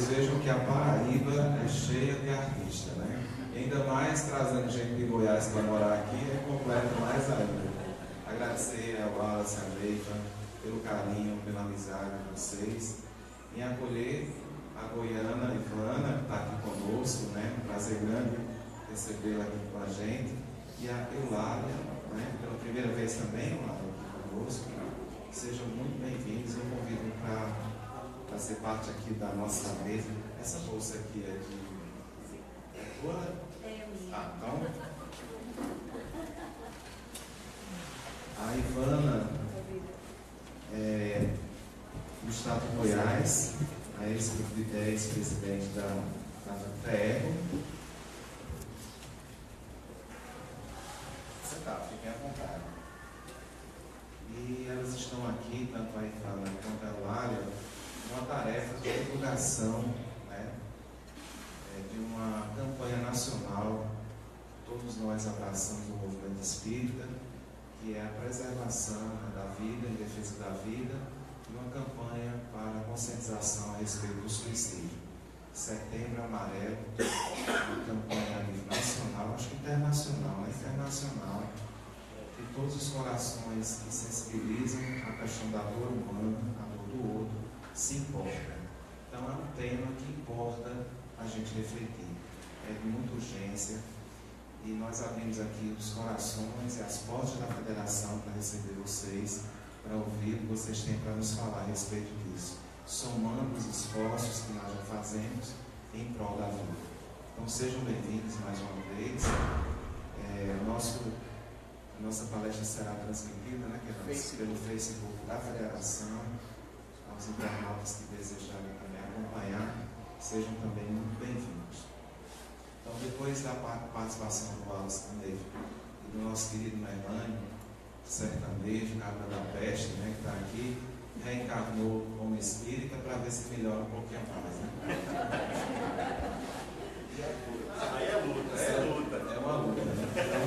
vocês vejam que a Paraíba é cheia de artistas, né? E ainda mais trazendo gente de Goiás para morar aqui, é completa mais ainda. Agradecer ao Wallace, a Leiva, pelo carinho, pela amizade de vocês, em acolher a goiana Ivana, que está aqui conosco, né? Um prazer grande recebê-la aqui com a gente, e a Eulália, né? Pela primeira vez também, Eulália, aqui conosco. Sejam muito bem-vindos, eu convido para ser parte aqui da nossa mesa. Essa bolsa aqui é de... é tua? É minha. Ah, então... A Ivana é do Estado de Goiás, a ex-presidente da FEEGO. Você tá, fiquem à vontade. E elas estão aqui, tanto a Ivana quanto a Eulália, uma tarefa de divulgação, né, de uma campanha nacional. Todos nós abraçamos o movimento espírita, que é a preservação da vida, em defesa da vida, e uma campanha para conscientização a respeito do suicídio. Setembro Amarelo, uma campanha a nível nacional, acho que internacional, de todos os corações que sensibilizam a questão da dor humana, a dor do outro, se importam. Então é um tema que importa a gente refletir, é de muita urgência. E nós abrimos aqui os corações e as portas da federação para receber vocês, para ouvir o que vocês têm para nos falar a respeito disso, somando os esforços que nós já fazemos em prol da vida. Então sejam bem-vindos mais uma vez. A nossa palestra será transmitida, né, pelo Facebook da federação. Aos internautas que desejarem também acompanhar, sejam também muito bem-vindos. Então, depois da participação do Wallace também e do nosso querido Melânio, sertanejo, cabra da peste, né, que está aqui, reencarnou como espírita para ver se melhora um pouquinho mais. Né? Aí é luta, É uma luta. Né? Então,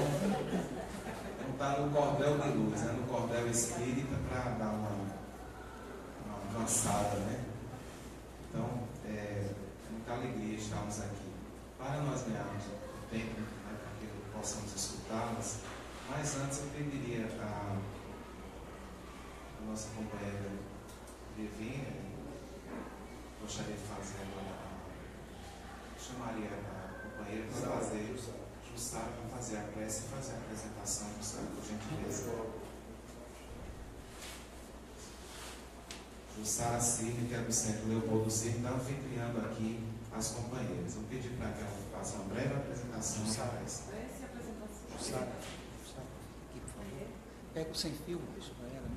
não está no cordel de luz, né? No cordel espírita para dar uma avançada. Né? Então, é muita alegria estarmos aqui. Para nós ganharmos o tempo, né, para que possamos escutá-las, mas antes eu pediria a nossa companheira Vivinha, gostaria de fazer chamaria a companheira para fazer Jussara para fazer a prece e fazer a apresentação, Jussara, por gentileza. Jussara Cine, que é do Centro Leopoldo Cine, está anfitriando aqui as companheiras. Eu pedi para que ela faça uma breve apresentação. Jussara, pega o sem fio, deixa para ela.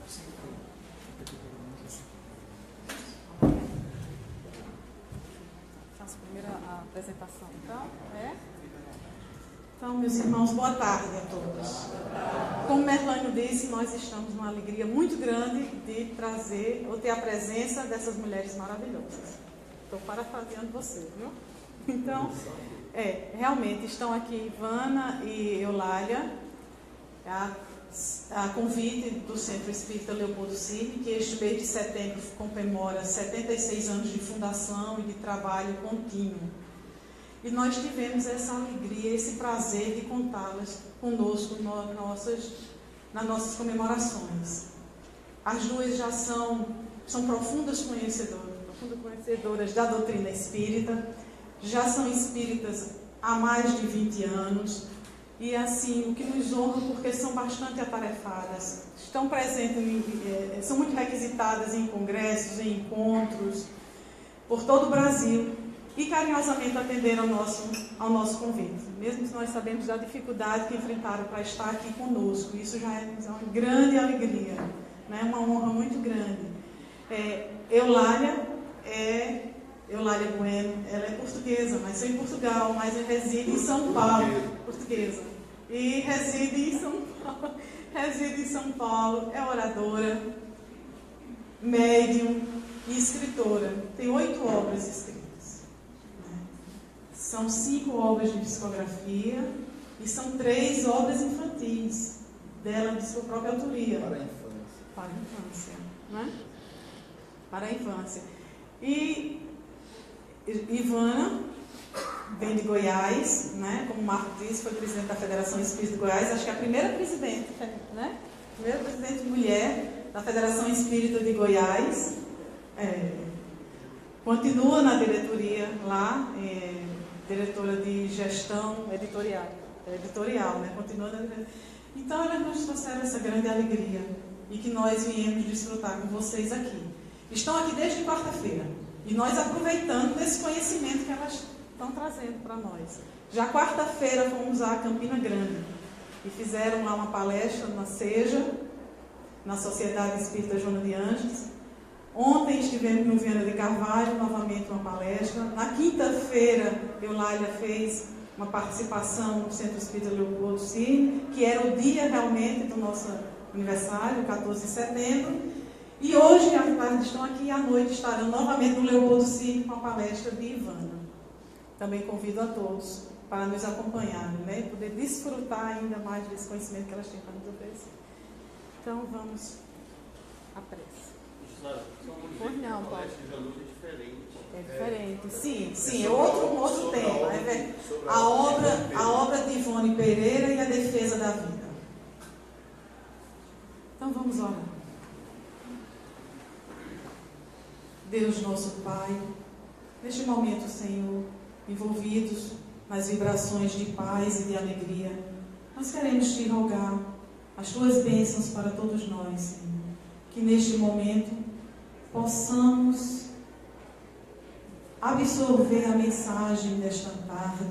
Sem fio. Faço a primeira apresentação, então. Então, meus irmãos, boa tarde a todos. Como Merlânio disse, nós estamos numa alegria muito grande de trazer ou ter a presença dessas mulheres maravilhosas. Estou parafraseando você, viu? Então, realmente estão aqui Ivana e Eulália, a convite do Centro Espírita Leopoldo Cine, que este mês de setembro comemora 76 anos de fundação e de trabalho contínuo. E nós tivemos essa alegria, esse prazer de contá-las conosco nas nossas comemorações. As duas já são profundas conhecedoras da doutrina espírita, já são espíritas há mais de 20 anos, e assim, o que nos honra porque são bastante atarefadas, estão presentes, são muito requisitadas em congressos, em encontros, por todo o Brasil, e carinhosamente atenderam ao nosso convite, mesmo que nós sabemos da dificuldade que enfrentaram para estar aqui conosco. Isso já é uma grande alegria, né? Uma honra muito grande. Eulália Bueno, ela é portuguesa, mas em Portugal, mas reside em São Paulo, portuguesa, e reside em São Paulo, é oradora, médium e escritora. Tem 8 obras escritas. São 5 obras de psicografia e são 3 obras infantis dela, de sua própria autoria. Para a infância. Para a infância, né? Para a infância. E Ivana vem de Goiás, né? Como o Marco disse, foi presidente da Federação Espírita de Goiás, acho que é a primeira presidente, né? Primeira presidente mulher da Federação Espírita de Goiás. Continua na diretoria lá, diretora de gestão editorial, né? Continua na diretoria. Então, elas nos trouxeram essa grande alegria e que nós viemos desfrutar com vocês aqui. Estão aqui desde quarta-feira e nós aproveitando desse conhecimento que elas estão trazendo para nós. Já quarta-feira fomos a Campina Grande e fizeram lá uma palestra na SEJA, na Sociedade Espírita Joana de Ângeles. Ontem estivemos no Viana de Carvalho, novamente uma palestra. Na quinta-feira, Eulália fez uma participação no Centro Espírita Leopoldo Cirne, que era o dia realmente do nosso aniversário, 14 de setembro. E hoje, à tarde, estão aqui e à noite estarão novamente no Leopoldo Cirne com a palestra de Ivana. Também convido a todos para nos acompanharem, né? E poder desfrutar ainda mais desse conhecimento que elas têm para nos oferecer. Então, vamos à prece. Pois não, Paulo. É diferente, sim, é outro tema. A obra de Ivone Pereira e a defesa da vida. Então vamos orar. Deus nosso Pai, neste momento, Senhor, envolvidos nas vibrações de paz e de alegria, nós queremos te rogar as tuas bênçãos para todos nós, Senhor. Que neste momento possamos absorver a mensagem desta tarde,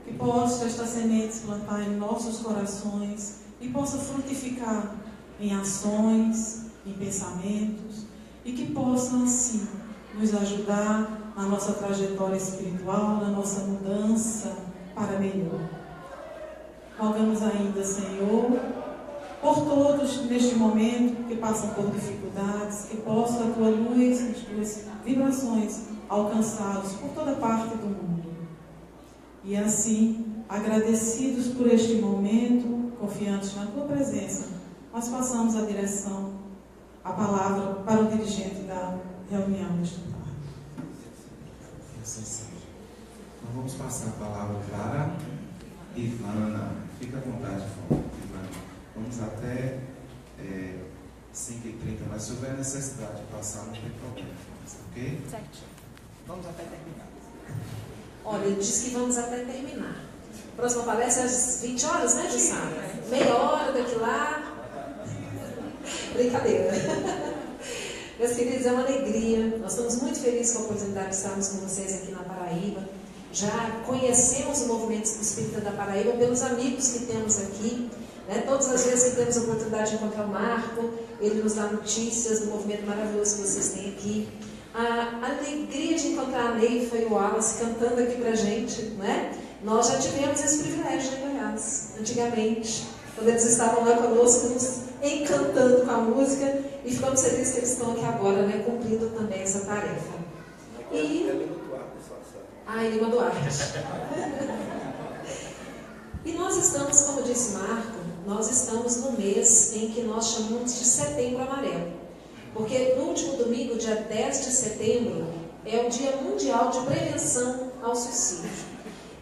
que possa esta semente plantar em nossos corações e possa frutificar em ações, em pensamentos, e que possa assim nos ajudar na nossa trajetória espiritual, na nossa mudança para melhor. Rogamos ainda, Senhor, por todos neste momento que passam por dificuldades, que possa a tua luz e as tuas vibrações alcançá-los por toda parte do mundo. E assim, agradecidos por este momento, confiantes na tua presença, nós passamos a direção, a palavra para o dirigente da reunião desta tarde. Que assim seja. Então vamos passar a palavra para Ivana. Fica à vontade, Ivana. Vamos até 5h30, mas se houver necessidade de passar, não tem problema. Ok? Certo. Vamos até terminar. Olha, ele disse que vamos até terminar. Próxima palestra é às 20 horas, né, Jussara? Meia hora daqui lá. Brincadeira. Meus queridos, é uma alegria. Nós estamos muito felizes com a oportunidade de estarmos com vocês aqui na Paraíba. Já conhecemos o movimento espírita da Paraíba pelos amigos que temos aqui. Né? Todas as vezes que temos a oportunidade de encontrar o Marco, ele nos dá notícias do movimento maravilhoso que vocês têm aqui. A alegria de encontrar a Neifa e o Wallace cantando aqui pra gente, né? Nós já tivemos esse privilégio em Goiás, antigamente, quando eles estavam lá conosco, nos encantando com a música, e ficamos felizes que eles estão aqui agora, né? Cumprindo também essa tarefa. E... Lima Duarte. E nós estamos, como disse Marco, nós estamos no mês em que nós chamamos de Setembro Amarelo. Porque no último domingo, dia 10 de setembro, é o Dia Mundial de Prevenção ao Suicídio.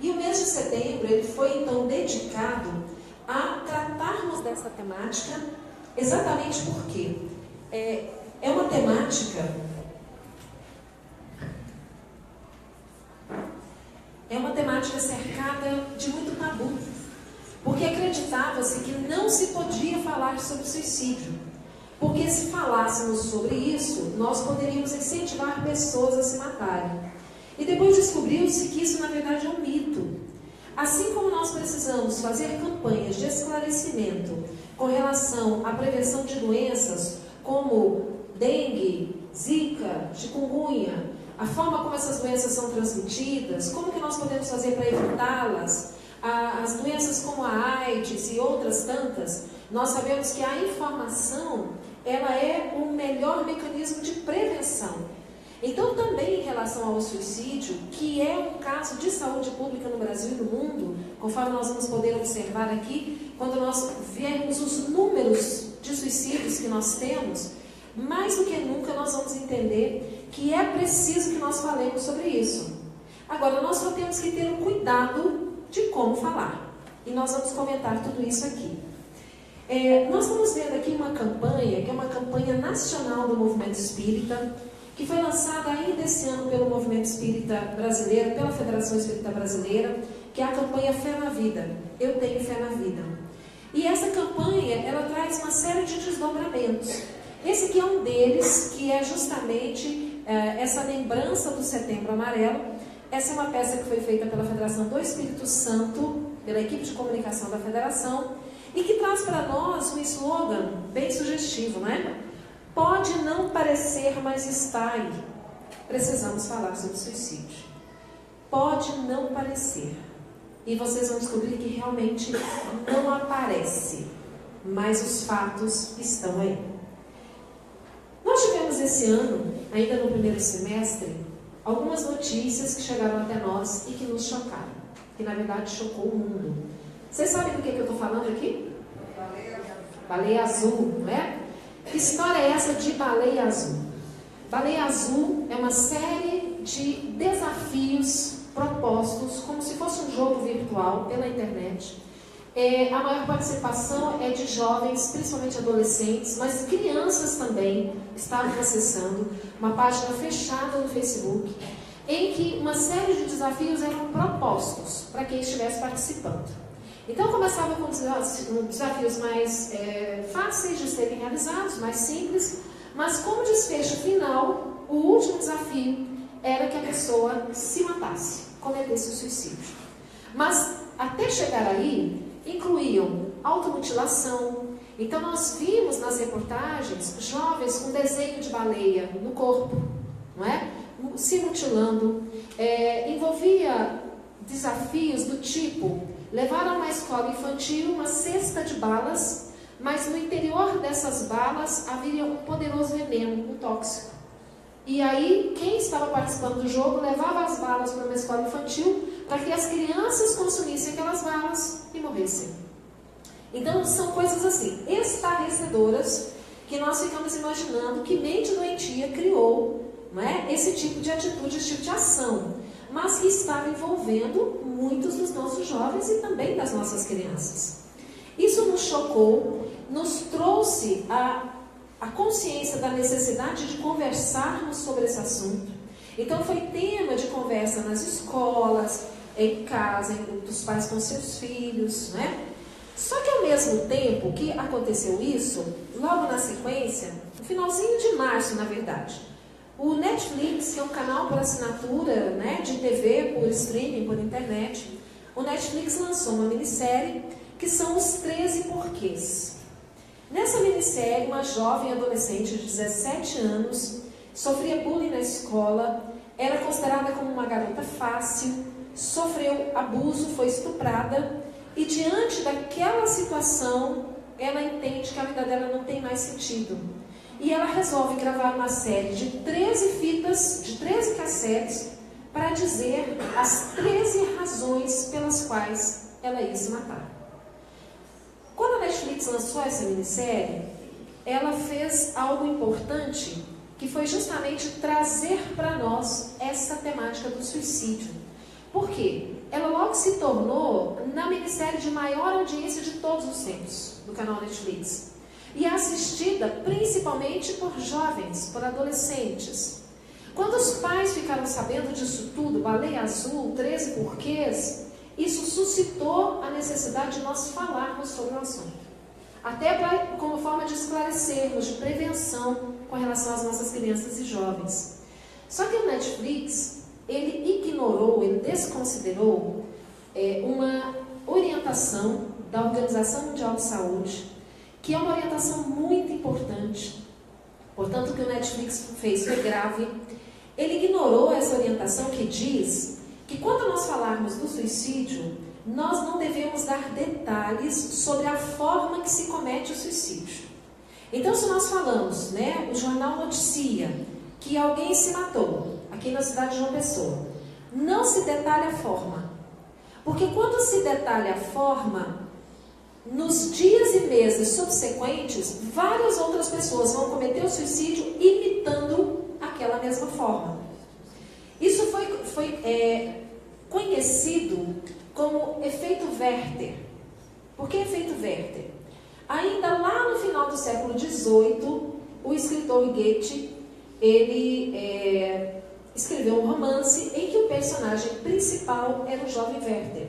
E o mês de setembro, ele foi então dedicado a tratarmos dessa temática, exatamente porque é uma temática cercada de muito tabu. Porque acreditava-se que não se podia falar sobre suicídio. Porque se falássemos sobre isso, nós poderíamos incentivar pessoas a se matarem. E depois descobriu-se que isso, na verdade, é um mito. Assim como nós precisamos fazer campanhas de esclarecimento com relação à prevenção de doenças como dengue, zika, chikungunya, a forma como essas doenças são transmitidas, como que nós podemos fazer para evitá-las, as doenças como a AIDS e outras tantas, nós sabemos que a informação ela é o melhor mecanismo de prevenção. Então, também em relação ao suicídio, que é um caso de saúde pública no Brasil e no mundo, conforme nós vamos poder observar aqui, quando nós vermos os números de suicídios que nós temos, mais do que nunca nós vamos entender que é preciso que nós falemos sobre isso. Agora, nós só temos que ter o cuidado de como falar. E nós vamos comentar tudo isso aqui. Nós estamos vendo aqui uma campanha, que é uma campanha nacional do Movimento Espírita, que foi lançada ainda esse ano pelo Movimento Espírita Brasileiro, pela Federação Espírita Brasileira, que é a campanha Fé na Vida. Eu tenho fé na vida. E essa campanha, ela traz uma série de desdobramentos. Esse aqui é um deles, que é justamente essa lembrança do Setembro Amarelo. Essa é uma peça que foi feita pela Federação do Espírito Santo, pela equipe de comunicação da Federação, e que traz para nós um slogan bem sugestivo, né? Pode não parecer, mas está aí. Precisamos falar sobre suicídio. Pode não parecer. E vocês vão descobrir que realmente não aparece, mas os fatos estão aí. Nós tivemos esse ano, ainda no primeiro semestre, algumas notícias que chegaram até nós e que nos chocaram, que na verdade chocou o mundo. Vocês sabem do que eu estou falando aqui? Baleia azul, não é? Que história é essa de baleia azul? Baleia azul é uma série de desafios propostos como se fosse um jogo virtual pela internet. A maior participação é de jovens, principalmente adolescentes, mas crianças também estavam acessando uma página fechada no Facebook, em que uma série de desafios eram propostos para quem estivesse participando. Então começava com desafios mais fáceis de serem realizados, mais simples, mas como desfecho final, o último desafio era que a pessoa se matasse, cometesse o suicídio. Mas até chegar aí, incluíam automutilação. Então nós vimos nas reportagens jovens com desenho de baleia no corpo, não é? Se mutilando. Envolvia desafios do tipo: levar a uma escola infantil uma cesta de balas, mas no interior dessas balas havia um poderoso veneno, um tóxico. E aí, quem estava participando do jogo levava as balas para uma escola infantil para que as crianças consumissem aquelas balas e morressem. Então, são coisas assim, estarrecedoras, que nós ficamos imaginando que mente doentia criou, não é? Esse tipo de atitude, esse tipo de ação, mas que estava envolvendo muitos dos nossos jovens e também das nossas crianças. Isso nos chocou, nos trouxe a consciência da necessidade de conversarmos sobre esse assunto. Então foi tema de conversa nas escolas, em casa, dos pais com seus filhos, né? Só que ao mesmo tempo que aconteceu isso, logo na sequência, no finalzinho de março, na verdade, o Netflix, que é um canal por assinatura, né, de TV, por streaming, por internet, o Netflix lançou uma minissérie que são os 13 porquês. Nessa minissérie, uma jovem adolescente de 17 anos sofria bullying na escola, era considerada como uma garota fácil, sofreu abuso, foi estuprada, e diante daquela situação, ela entende que a vida dela não tem mais sentido. E ela resolve gravar uma série de 13 fitas, de 13 cassetes, para dizer as 13 razões pelas quais ela ia se matar. Quando a Netflix lançou essa minissérie, ela fez algo importante, que foi justamente trazer para nós essa temática do suicídio. Por quê? Ela logo se tornou na minissérie de maior audiência de todos os tempos do canal Netflix. E é assistida principalmente por jovens, por adolescentes. Quando os pais ficaram sabendo disso tudo, Baleia Azul, 13 porquês, isso suscitou a necessidade de nós falarmos sobre o assunto. Até como forma de esclarecermos, de prevenção com relação às nossas crianças e jovens. Só que o Netflix, ele ignorou, ele desconsiderou uma orientação da Organização Mundial de Saúde, que é uma orientação muito importante. Portanto, o que o Netflix fez foi grave. Ele ignorou essa orientação que diz que quando nós falarmos do suicídio, nós não devemos dar detalhes sobre a forma que se comete o suicídio. Então, se nós falamos, né, o jornal noticia que alguém se matou, aqui na cidade de João Pessoa, não se detalha a forma. Porque quando se detalha a forma, nos dias e meses subsequentes, várias outras pessoas vão cometer o suicídio imitando aquela mesma forma. conhecido como efeito Werther. Por que efeito Werther? Ainda lá no final do século XVIII, o escritor Goethe, ele escreveu um romance em que o personagem principal era o jovem Werther.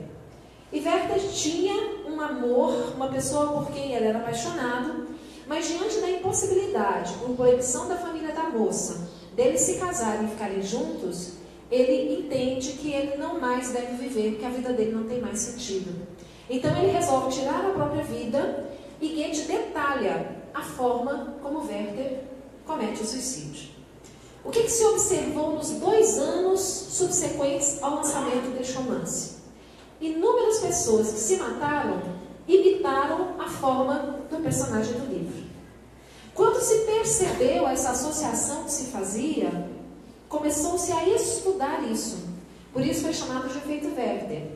E Werther tinha um amor, uma pessoa por quem ele era apaixonado, mas diante da impossibilidade, por proibição da família da moça, deles se casarem e ficarem juntos, ele entende que ele não mais deve viver, que a vida dele não tem mais sentido. Então ele resolve tirar a própria vida e Goethe detalha a forma como Werther comete o suicídio. O que se observou nos 2 anos subsequentes ao lançamento deste romance? Inúmeras pessoas que se mataram imitaram a forma do personagem do livro. Quando se percebeu essa associação que se fazia, começou-se a estudar isso. Por isso foi chamado de efeito Werther.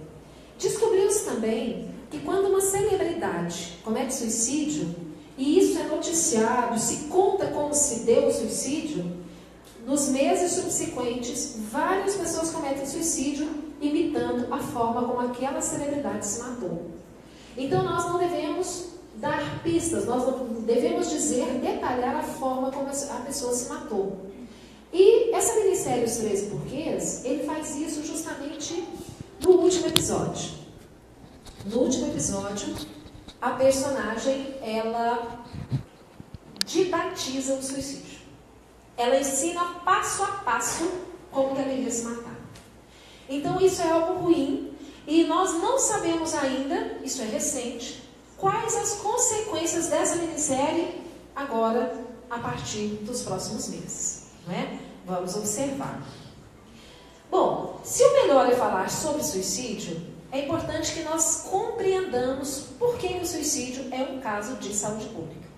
Descobriu-se também que quando uma celebridade comete suicídio, e isso é noticiado, se conta como se deu o suicídio, nos meses subsequentes, várias pessoas cometem suicídio imitando a forma como aquela celebridade se matou. Então nós não devemos dar pistas, nós não devemos detalhar a forma como a pessoa se matou. E essa minissérie Os 13 Porquês, ele faz isso justamente no último episódio. No último episódio, a personagem, ela didatiza o suicídio. Ela ensina passo a passo como que ela iria se matar. Então isso é algo ruim e nós não sabemos ainda, isso é recente, quais as consequências dessa minissérie agora, a partir dos próximos meses. Não é? Vamos observar. Bom, se o melhor é falar sobre suicídio, é importante que nós compreendamos por que o suicídio é um caso de saúde pública.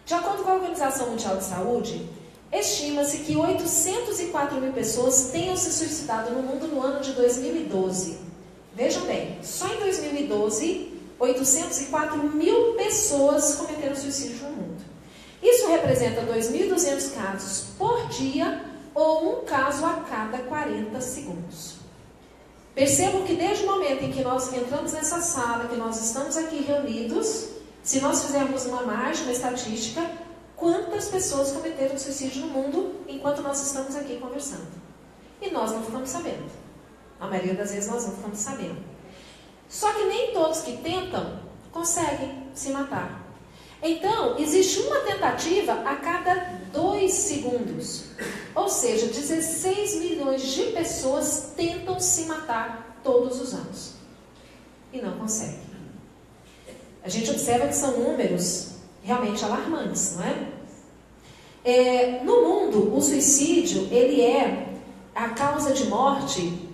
De acordo com a Organização Mundial de Saúde, estima-se que 804 mil pessoas tenham se suicidado no mundo no ano de 2012. Vejam bem, só em 2012, 804 mil pessoas cometeram suicídio no mundo. Isso representa 2.200 casos por dia ou um caso a cada 40 segundos. Percebam que desde o momento em que nós entramos nessa sala, que nós estamos aqui reunidos, se nós fizermos uma margem, uma estatística, quantas pessoas cometeram suicídio no mundo enquanto nós estamos aqui conversando. E nós não ficamos sabendo. A maioria das vezes nós não ficamos sabendo. Só que nem todos que tentam conseguem se matar. Então, existe uma tentativa a cada 2 segundos. Ou seja, 16 milhões de pessoas tentam se matar todos os anos. E não conseguem. A gente observa que são números realmente alarmantes, não é? No mundo, o suicídio, ele é a causa de morte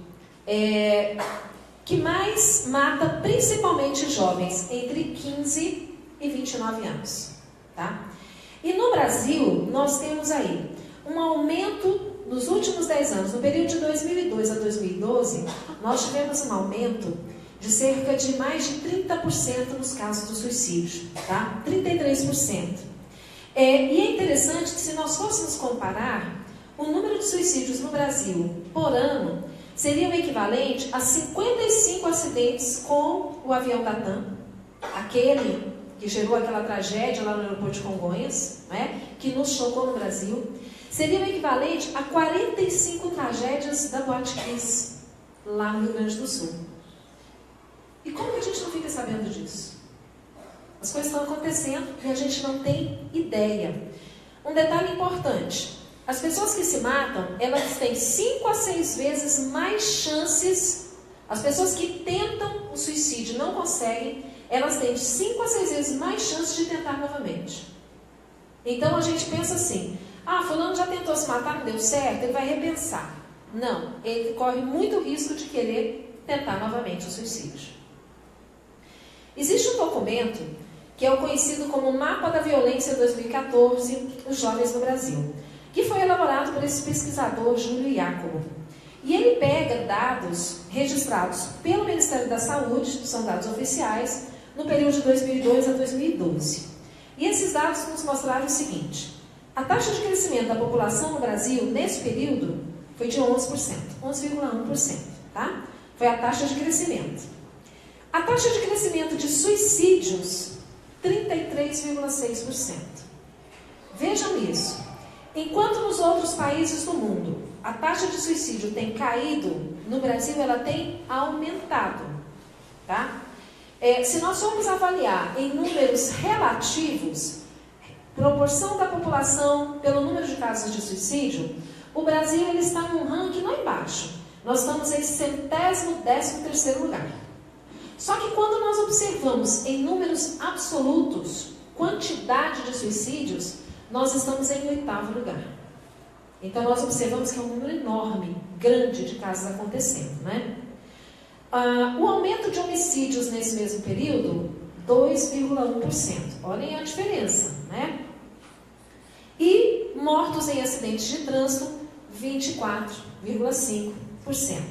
que mais mata principalmente jovens entre 15 e 29 anos. Tá? E no Brasil, nós temos aí um aumento nos últimos 10 anos. No período de 2002 a 2012, nós tivemos um aumento de cerca de mais de 30% nos casos do suicídio, tá? 33%. E é interessante que se nós fôssemos comparar, o número de suicídios no Brasil por ano seria o equivalente a 55 acidentes com o avião da TAM, aquele que gerou aquela tragédia lá no aeroporto de Congonhas, né, que nos chocou no Brasil, seria o equivalente a 45 tragédias da Boate Kiss, lá no Rio Grande do Sul. E como que a gente não fica sabendo disso? As coisas estão acontecendo e a gente não tem ideia. Um detalhe importante, as pessoas que se matam, elas têm 5 a 6 vezes mais chances, as pessoas que tentam o suicídio e não conseguem, elas têm 5 a 6 vezes mais chances de tentar novamente. Então a gente pensa assim, fulano já tentou se matar, não deu certo, ele vai repensar. Não, ele corre muito risco de querer tentar novamente o suicídio. Existe um documento que é o conhecido como Mapa da Violência 2014, os Jovens no Brasil, que foi elaborado por esse pesquisador Júlio Iacobo. E ele pega dados registrados pelo Ministério da Saúde, são dados oficiais, no período de 2002 a 2012. E esses dados nos mostraram o seguinte: a taxa de crescimento da população no Brasil, nesse período, foi de 11%, 11,1%, tá? Foi a taxa de crescimento. A taxa de crescimento de suicídios, 33,6%. Vejam isso. Enquanto nos outros países do mundo a taxa de suicídio tem caído, no Brasil ela tem aumentado, tá? Se nós formos avaliar em números relativos, proporção da população pelo número de casos de suicídio, o Brasil ele está num ranking lá embaixo. Nós estamos em 113º lugar. Só que quando nós observamos em números absolutos, quantidade de suicídios, nós estamos em 8º lugar. Então nós observamos que é um número enorme, grande de casos acontecendo, né? O aumento de homicídios nesse mesmo período, 2,1%. Olhem a diferença, né? E mortos em acidentes de trânsito, 24,5%.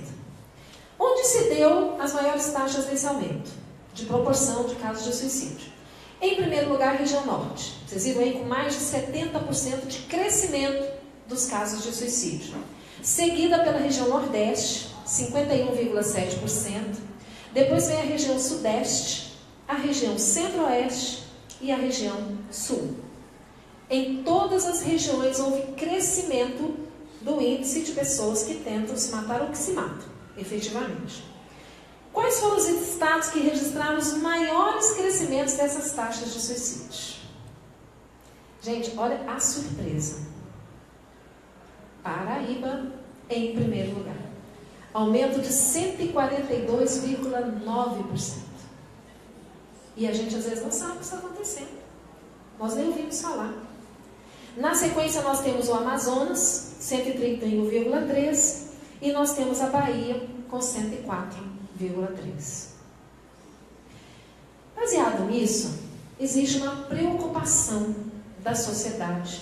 Onde se deu as maiores taxas desse aumento de proporção de casos de suicídio? Em primeiro lugar, região norte. Vocês viram aí com mais de 70% de crescimento dos casos de suicídio. Seguida pela região nordeste, 51,7%. Depois vem a região sudeste, a região centro-oeste e a região sul. Em todas as regiões houve crescimento do índice de pessoas que tentam se matar ou que se matam, efetivamente. Quais foram os estados que registraram os maiores crescimentos dessas taxas de suicídio? Gente, olha a surpresa. Paraíba em primeiro lugar. Aumento de 142,9%. E a gente às vezes não sabe o que está acontecendo. Nós nem ouvimos falar. Na sequência nós temos o Amazonas, 131,3%. E nós temos a Bahia com 104,3%. Baseado nisso, existe uma preocupação da sociedade.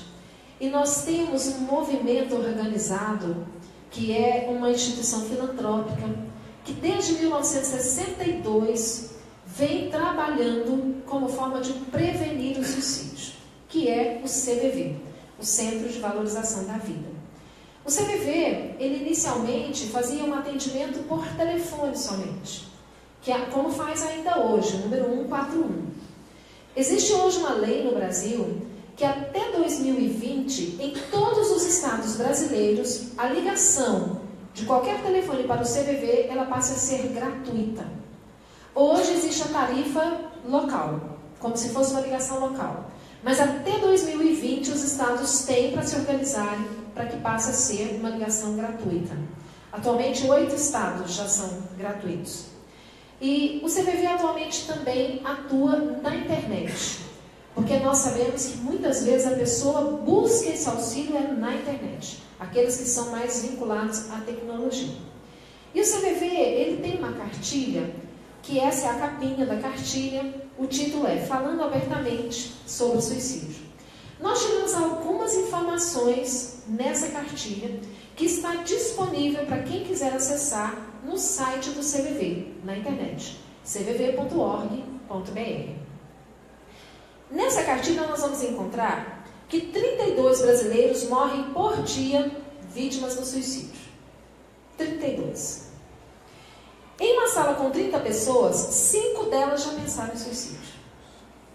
E nós temos um movimento organizado, que é uma instituição filantrópica, que desde 1962 vem trabalhando como forma de prevenir o suicídio, que é o CVV, o Centro de Valorização da Vida. O CVV, ele inicialmente fazia um atendimento por telefone somente, que é como faz ainda hoje, o número 141. Existe hoje uma lei no Brasil que até 2020, em todos os estados brasileiros, a ligação de qualquer telefone para o CVV, ela passa a ser gratuita. Hoje existe a tarifa local, como se fosse uma ligação local. Mas até 2020 os estados têm para se organizarem para que passe a ser uma ligação gratuita. Atualmente 8 estados já são gratuitos. E o CVV atualmente também atua na internet. Porque nós sabemos que muitas vezes a pessoa busca esse auxílio na internet. Aqueles que são mais vinculados à tecnologia. E o CVV, ele tem uma cartilha, que essa é a capinha da cartilha. O título é Falando Abertamente sobre o Suicídio. Nós tivemos algumas informações nessa cartilha que está disponível para quem quiser acessar no site do CVV, na internet, cvv.org.br. Nessa cartilha nós vamos encontrar que 32 brasileiros morrem por dia vítimas do suicídio. 32. Em uma sala com 30 pessoas, 5 delas já pensaram em suicídio.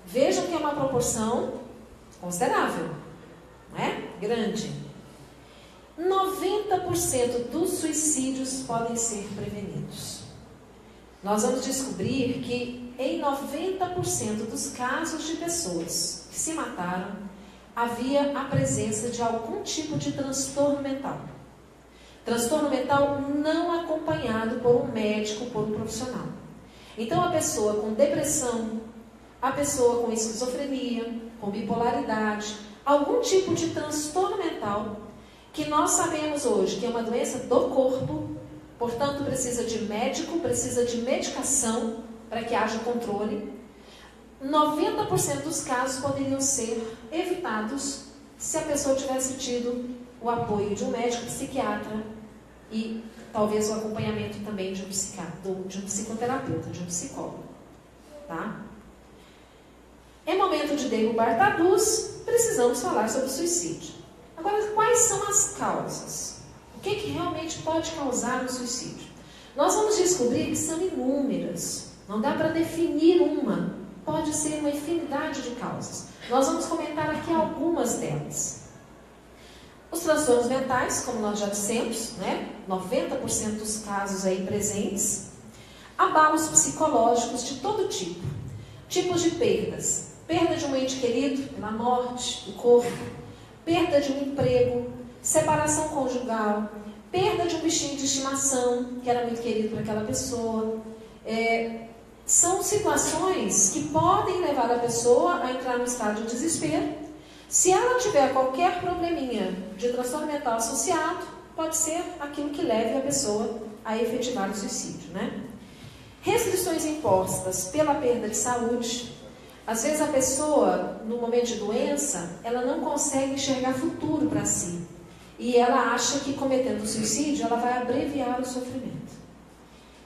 Vejam que é uma proporção considerável, não é? Grande. 90% dos suicídios podem ser prevenidos. Nós vamos descobrir que em 90% dos casos de pessoas que se mataram, havia a presença de algum tipo de transtorno mental. Transtorno mental não acompanhado por um médico, por um profissional. Então, a pessoa com depressão, a pessoa com esquizofrenia, com bipolaridade, algum tipo de transtorno mental, que nós sabemos hoje que é uma doença do corpo, portanto, precisa de médico, precisa de medicação para que haja controle. 90% dos casos poderiam ser evitados se a pessoa tivesse tido o apoio de um médico, psiquiatra e talvez o acompanhamento também de um psicoterapeuta, de um psicólogo. Tá? É momento de derrubar tabus, precisamos falar sobre o suicídio. Agora, quais são as causas? O que realmente pode causar o suicídio? Nós vamos descobrir que são inúmeras. Não dá para definir uma. Pode ser uma infinidade de causas. Nós vamos comentar aqui algumas delas. Os transtornos mentais, como nós já dissemos, 90% dos casos aí presentes. Abalos psicológicos de todo tipo. Tipos de perdas. Perda de um ente querido pela morte do corpo. Perda de um emprego. Separação conjugal. Perda de um bichinho de estimação, que era muito querido para aquela pessoa. São situações que podem levar a pessoa a entrar no estado de desespero. Se ela tiver qualquer probleminha de transtorno mental associado, pode ser aquilo que leve a pessoa a efetivar o suicídio, Restrições impostas pela perda de saúde. Às vezes a pessoa, no momento de doença, ela não consegue enxergar futuro para si. E ela acha que cometendo o suicídio, ela vai abreviar o sofrimento.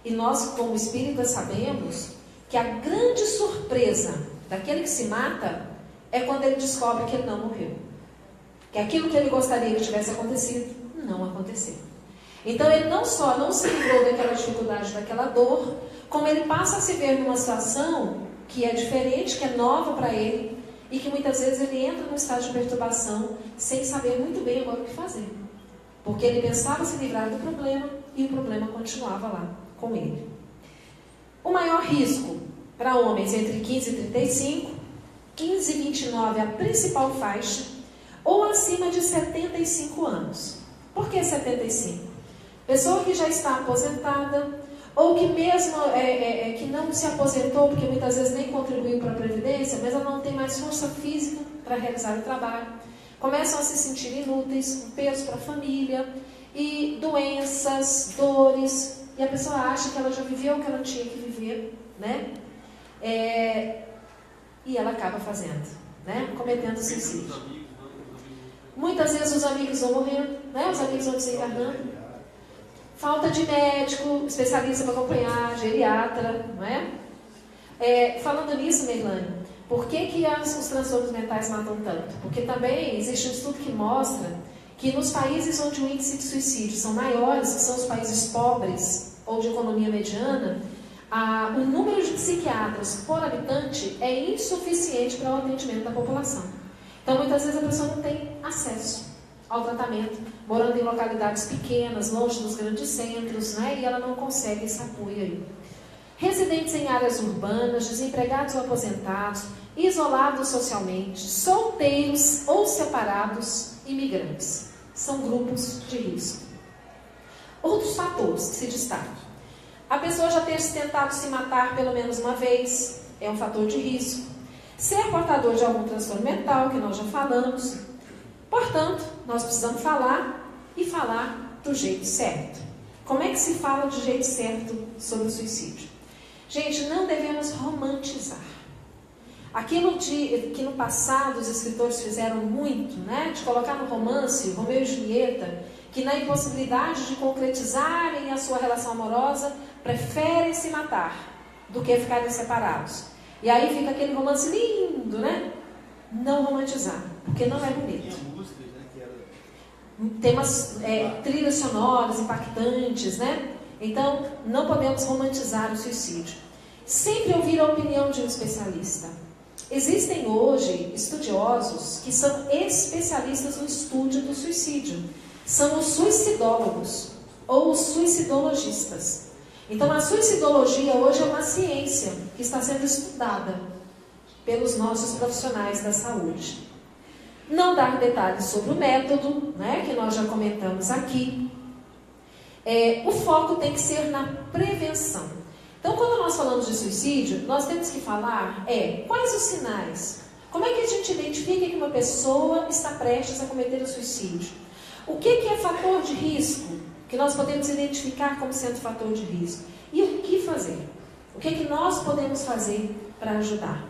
E nós, como espíritas, sabemos que a grande surpresa daquele que se mata é quando ele descobre que ele não morreu. Que aquilo que ele gostaria que tivesse acontecido, não aconteceu. Então ele não só não se livrou daquela dificuldade, daquela dor, como ele passa a se ver numa situação que é diferente, que é nova para ele, e que muitas vezes ele entra num estado de perturbação sem saber muito bem agora o que fazer. Porque ele pensava se livrar do problema e o problema continuava lá com ele. O maior risco para homens entre 15 e 35, 15 e 29 é a principal faixa, ou acima de 75 anos. Por que 75? Pessoa que já está aposentada, ou que mesmo que não se aposentou, porque muitas vezes nem contribuiu para a Previdência, mas ela não tem mais força física para realizar o trabalho. Começam a se sentir inúteis, um peso para a família, e doenças, dores, e a pessoa acha que ela já viveu o que ela tinha que viver, e ela acaba fazendo, cometendo suicídio. Muitas vezes os amigos vão morrendo, os amigos vão desencarnando. Falta de médico, especialista para acompanhar, geriatra, falando nisso, Meilane, por que os transtornos mentais matam tanto? Porque também existe um estudo que mostra que nos países onde o índice de suicídio são maiores, que são os países pobres ou de economia mediana, o número de psiquiatras por habitante é insuficiente para o atendimento da população. Então, muitas vezes a pessoa não tem acesso ao tratamento, morando em localidades pequenas, longe dos grandes centros, e ela não consegue esse apoio aí. Residentes em áreas urbanas, desempregados ou aposentados, isolados socialmente, solteiros ou separados, imigrantes. São grupos de risco. Outros fatores que se destacam. A pessoa já ter tentado se matar pelo menos uma vez é um fator de risco. Ser portador de algum transtorno mental, que nós já falamos. Portanto, nós precisamos falar e falar do jeito certo. Como é que se fala do jeito certo sobre o suicídio? Gente, não devemos romantizar. Aquilo que no passado os escritores fizeram muito, de colocar no romance Romeu e Julieta, que na impossibilidade de concretizarem a sua relação amorosa, preferem se matar do que ficarem separados. E aí fica aquele romance lindo, Não romantizar, porque não é bonito. Tem umas trilhas sonoras impactantes, Então, não podemos romantizar o suicídio. Sempre ouvir a opinião de um especialista. Existem hoje estudiosos que são especialistas no estudo do suicídio. São os suicidólogos ou os suicidologistas. Então, a suicidologia hoje é uma ciência que está sendo estudada pelos nossos profissionais da saúde. Não dar detalhes sobre o método, que nós já comentamos aqui. O foco tem que ser na prevenção. Então, quando nós falamos de suicídio, nós temos que falar quais os sinais. Como é que a gente identifica que uma pessoa está prestes a cometer o suicídio? O que é fator de risco, que nós podemos identificar como sendo fator de risco? E o que fazer? O que nós podemos fazer para ajudar?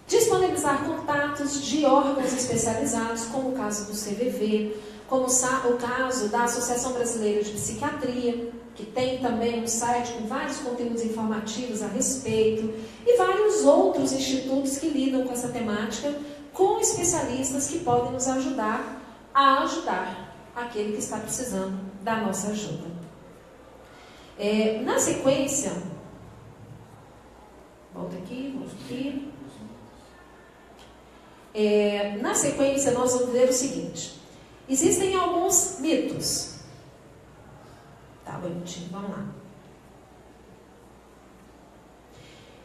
Disponibilizar contatos de órgãos especializados, como o caso do CVV, como o caso da Associação Brasileira de Psiquiatria, que tem também um site com vários conteúdos informativos a respeito, e vários outros institutos que lidam com essa temática, com especialistas que podem nos ajudar aquele que está precisando da nossa ajuda. Na sequência, volta aqui. Na sequência, nós vamos ver o seguinte: existem alguns mitos. Tá, bonitinho, vamos lá.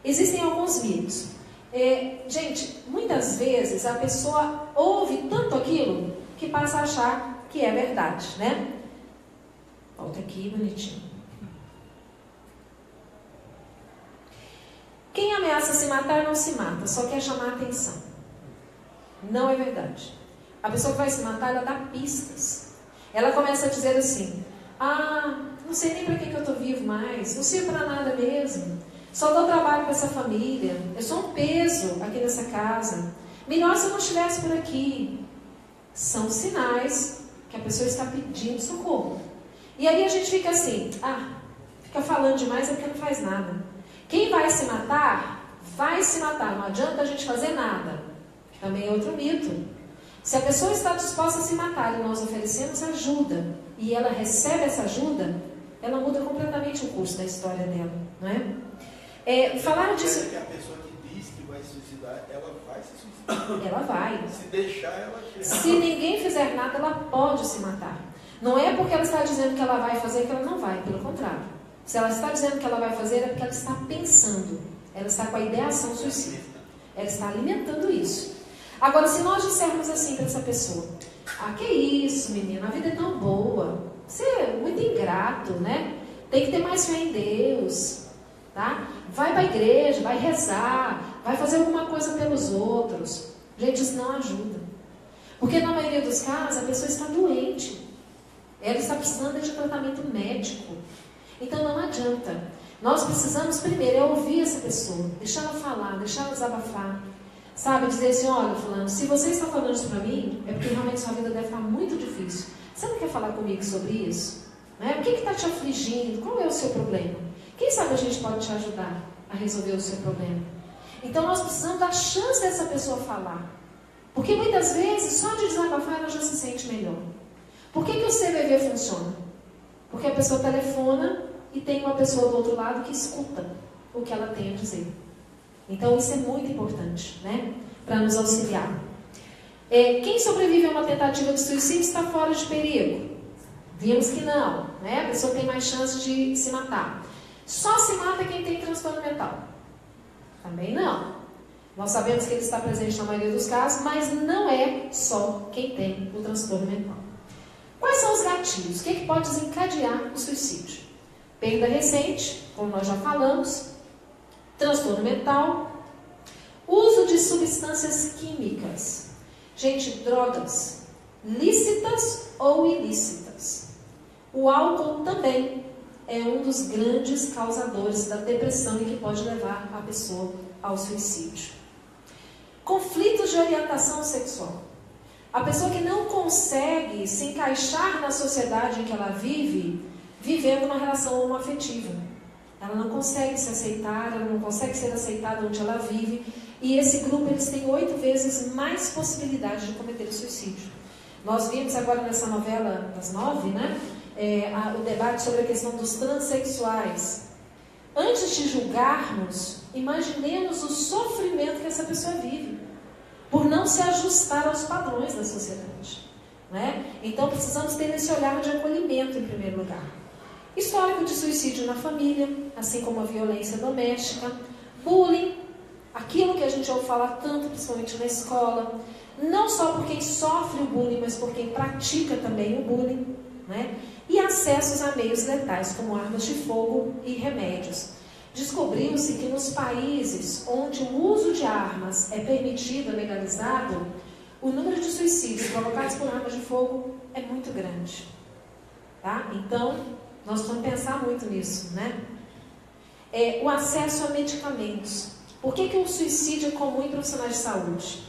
Existem alguns mitos. Gente, muitas vezes a pessoa ouve tanto aquilo que passa a achar que é verdade, né? Volta aqui, bonitinho. Quem ameaça se matar não se mata, só quer chamar a atenção. Não é verdade. A pessoa que vai se matar, ela dá pistas. Ela começa a dizer assim: não sei nem para que eu estou vivo mais, não sirvo para nada mesmo, só dou trabalho para essa família, eu sou um peso aqui nessa casa, melhor se eu não estivesse por aqui. São sinais que a pessoa está pedindo socorro. E aí a gente fica assim: fica falando demais é porque não faz nada. Quem vai se matar, não adianta a gente fazer nada. Também é outro mito. Se a pessoa está disposta a se matar e nós oferecemos ajuda, e ela recebe essa ajuda, ela muda completamente o curso da história dela, não é? Falaram disso. Que a pessoa que diz que vai se suicidar, ela vai se suicidar. Ela vai. Se deixar, ela chega. Se ninguém fizer nada, ela pode se matar. Não é porque ela está dizendo que ela vai fazer que ela não vai, pelo contrário. Se ela está dizendo que ela vai fazer, é porque ela está pensando. Ela está com a ideação suicida. Ela está alimentando isso. Agora, se nós dissermos assim para essa pessoa: que isso, menina, a vida é tão boa, você é muito ingrato, né? Tem que ter mais fé em Deus, tá? Vai para a igreja, vai rezar, vai fazer alguma coisa pelos outros. Gente, isso não ajuda. Porque na maioria dos casos, a pessoa está doente. Ela está precisando de tratamento médico. Então não adianta. Nós precisamos primeiro ouvir essa pessoa, deixar ela falar, deixar ela desabafar. Sabe, dizer assim: olha, fulano, se você está falando isso para mim, é porque realmente sua vida deve estar muito difícil. Você não quer falar comigo sobre isso? Né? O que está te afligindo? Qual é o seu problema? Quem sabe a gente pode te ajudar a resolver o seu problema? Então nós precisamos dar chance dessa pessoa falar. Porque muitas vezes, só de desabafar, ela já se sente melhor. Por que o CVV funciona? Porque a pessoa telefona e tem uma pessoa do outro lado que escuta o que ela tem a dizer. Então isso é muito importante, né? Para nos auxiliar. Quem sobrevive a uma tentativa de suicídio está fora de perigo? Vimos que não, né? A pessoa tem mais chance de se matar. Só se mata quem tem transtorno mental? Também não. Nós sabemos que ele está presente na maioria dos casos, mas não é só quem tem o transtorno mental. Quais são os gatilhos? O que pode desencadear o suicídio? Perda recente, como nós já falamos, transtorno mental, uso de substâncias químicas. Gente, drogas, lícitas ou ilícitas. O álcool também é um dos grandes causadores da depressão e que pode levar a pessoa ao suicídio. Conflitos de orientação sexual. A pessoa que não consegue se encaixar na sociedade em que ela vive, vivendo uma relação homoafetiva. Ela não consegue se aceitar, ela não consegue ser aceitada onde ela vive. E esse grupo, eles têm 8 vezes mais possibilidade de cometer o suicídio. Nós vimos agora nessa novela das 9, né? O debate sobre a questão dos transexuais. Antes de julgarmos, imaginemos o sofrimento que essa pessoa vive, por não se ajustar aos padrões da sociedade, né? Então precisamos ter esse olhar de acolhimento em primeiro lugar. Histórico de suicídio na família, assim como a violência doméstica, bullying, aquilo que a gente ouve falar tanto, principalmente na escola, não só por quem sofre o bullying, mas por quem pratica também o bullying, né? E acessos a meios letais, como armas de fogo e remédios. Descobriu-se que nos países onde o uso de armas é permitido, é legalizado, o número de suicídios provocados por armas de fogo é muito grande. Tá? Então, nós vamos pensar muito nisso, né? O acesso a medicamentos. Por que o suicídio é comum em profissionais de saúde?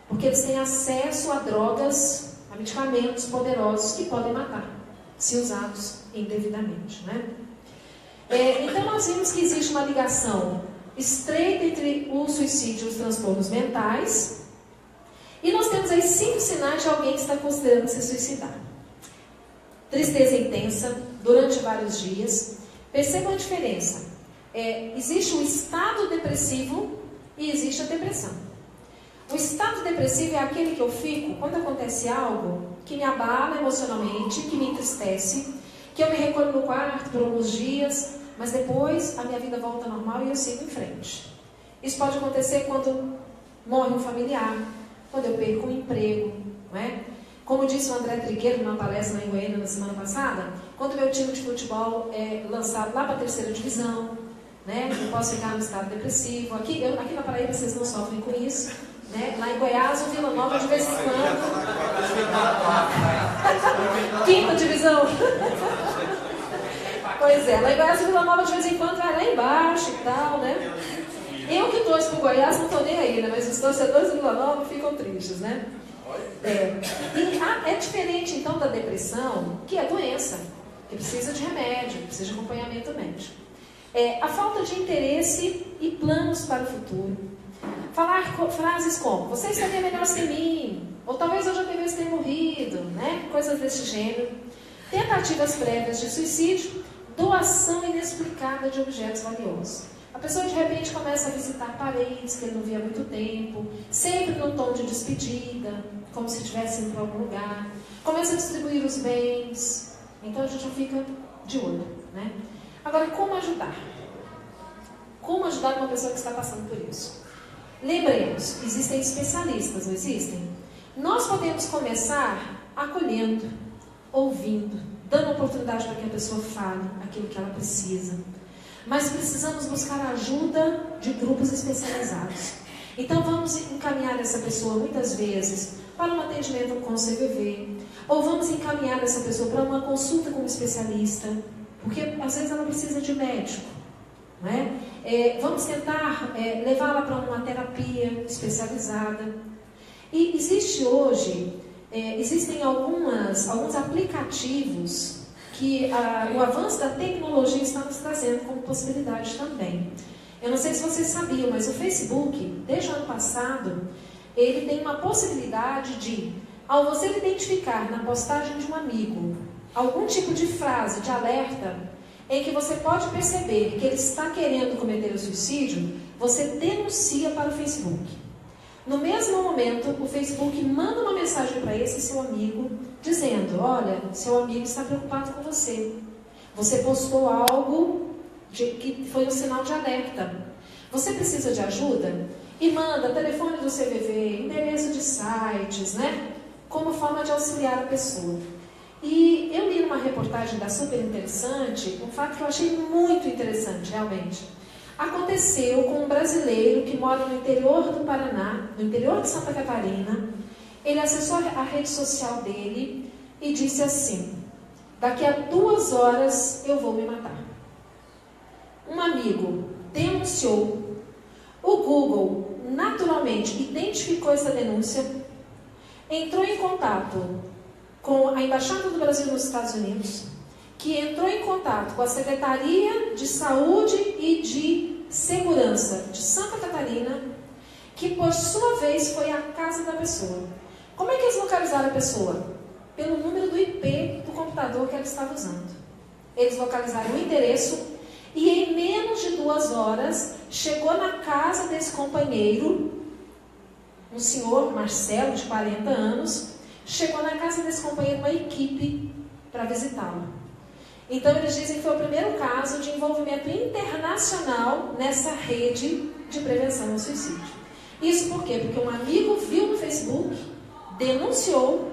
Porque eles têm acesso a drogas, a medicamentos poderosos que podem matar, se usados indevidamente, né? Então nós vimos que existe uma ligação estreita entre o suicídio e os transtornos mentais. E nós temos aí 5 sinais de alguém que está considerando se suicidar. tristeza intensa durante vários dias. Percebam a diferença. Existe o estado depressivo e existe a depressão. O estado depressivo é aquele que eu fico quando acontece algo que me abala emocionalmente, que me entristece, que eu me recolho no quarto por alguns dias, mas depois a minha vida volta ao normal e eu sigo em frente. Isso pode acontecer quando morre um familiar, quando eu perco um emprego, não é? Como disse o André Trigueiro numa palestra lá em Goiânia na semana passada, quando meu time de futebol é lançado lá para a 3ª divisão, né? Eu posso ficar no estado depressivo. Aqui na Paraíba vocês não sofrem com isso, né? Lá em Goiás, o Vila Nova de vez em quando. 5ª divisão. Pois é, lá em Goiás, o Vila Nova de vez em quando vai lá embaixo e tal, né? Eu que torço pro Goiás não estou nem aí, né? Mas os torcedores do Vila Nova ficam tristes, né? É diferente então da depressão, que é doença, que precisa de remédio, precisa de acompanhamento médico. A falta de interesse e planos para o futuro. Falar frases como, você estaria melhor sem mim, ou talvez eu já devesse ter morrido, né? Coisas desse gênero. Tentativas prévias de suicídio, doação inexplicada de objetos valiosos. A pessoa de repente começa a visitar parentes que ele não via há muito tempo, sempre num tom de despedida, como se estivesse indo para algum lugar. Começa a distribuir os bens. Então a gente já fica de olho, né? Agora, como ajudar? Como ajudar uma pessoa que está passando por isso? Lembremos, existem especialistas, não existem? Nós podemos começar acolhendo, ouvindo, dando oportunidade para que a pessoa fale aquilo que ela precisa. Mas precisamos buscar a ajuda de grupos especializados. Então vamos encaminhar essa pessoa muitas vezes para um atendimento com o CVV, ou vamos encaminhar essa pessoa para uma consulta com um especialista, porque às vezes ela precisa de médico, não é? Vamos tentar levá-la para uma terapia especializada. E existe hoje, existem alguns aplicativos que o avanço da tecnologia está nos trazendo como possibilidade também. Eu não sei se vocês sabiam, mas o Facebook, desde o ano passado, ele tem uma possibilidade de, ao você identificar na postagem de um amigo algum tipo de frase de alerta em que você pode perceber que ele está querendo cometer o suicídio, você denuncia para o Facebook. No mesmo momento, o Facebook manda uma mensagem para esse seu amigo, dizendo, olha, seu amigo está preocupado com você. Você postou algo que foi um sinal de alerta. Você precisa de ajuda? E manda telefone do CVV, endereço de sites, né? Como forma de auxiliar a pessoa. E eu li numa reportagem da Super Interessante, um fato que eu achei muito interessante, realmente. Aconteceu com um brasileiro que mora no interior do Paraná, no interior de Santa Catarina. Ele acessou a rede social dele e disse assim, daqui a 2 horas eu vou me matar. Um amigo denunciou, o Google naturalmente identificou essa denúncia, entrou em contato com a Embaixada do Brasil nos Estados Unidos, que entrou em contato com a Secretaria de Saúde e de Segurança de Santa Catarina, que por sua vez foi à casa da pessoa. Como é que eles localizaram a pessoa? Pelo número do IP do computador que ela estava usando. Eles localizaram o endereço e em menos de 2 horas chegou na casa desse companheiro, um senhor, Marcelo, de 40 anos, chegou na casa desse companheiro uma equipe para visitá-lo. Então eles dizem que foi o primeiro caso de envolvimento internacional nessa rede de prevenção ao suicídio. Isso por quê? Porque um amigo viu no Facebook, denunciou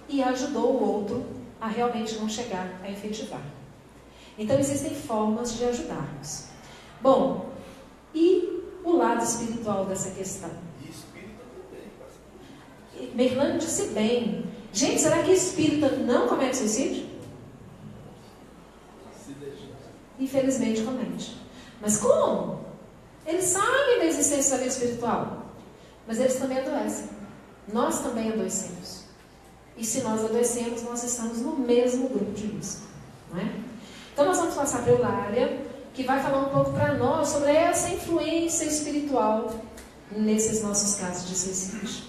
e ajudou o outro a realmente não chegar a efetivar. Então existem formas de ajudarmos. Bom, e o lado espiritual dessa questão? E espírita também. Merlano disse bem. Gente, será que espírita não comete suicídio? Se deixa. Infelizmente comete. Mas como? Eles sabem da existência da vida espiritual. Mas eles também adoecem. Nós também adoecemos. E se nós adoecemos, nós estamos no mesmo grupo de risco. Não é? Então nós vamos passar para a Eulália, que vai falar um pouco para nós sobre essa influência espiritual nesses nossos casos de suicídio.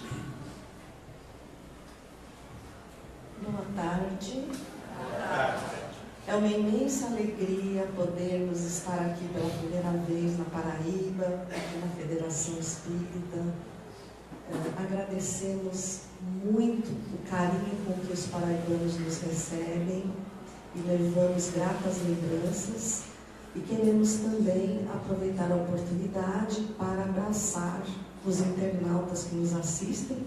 Boa tarde. Boa É uma imensa alegria podermos estar aqui pela primeira vez na Paraíba, aqui na Federação Espírita. Agradecemos muito o carinho com que os paraibanos nos recebem e levamos gratas lembranças. E queremos também aproveitar a oportunidade para abraçar os internautas que nos assistem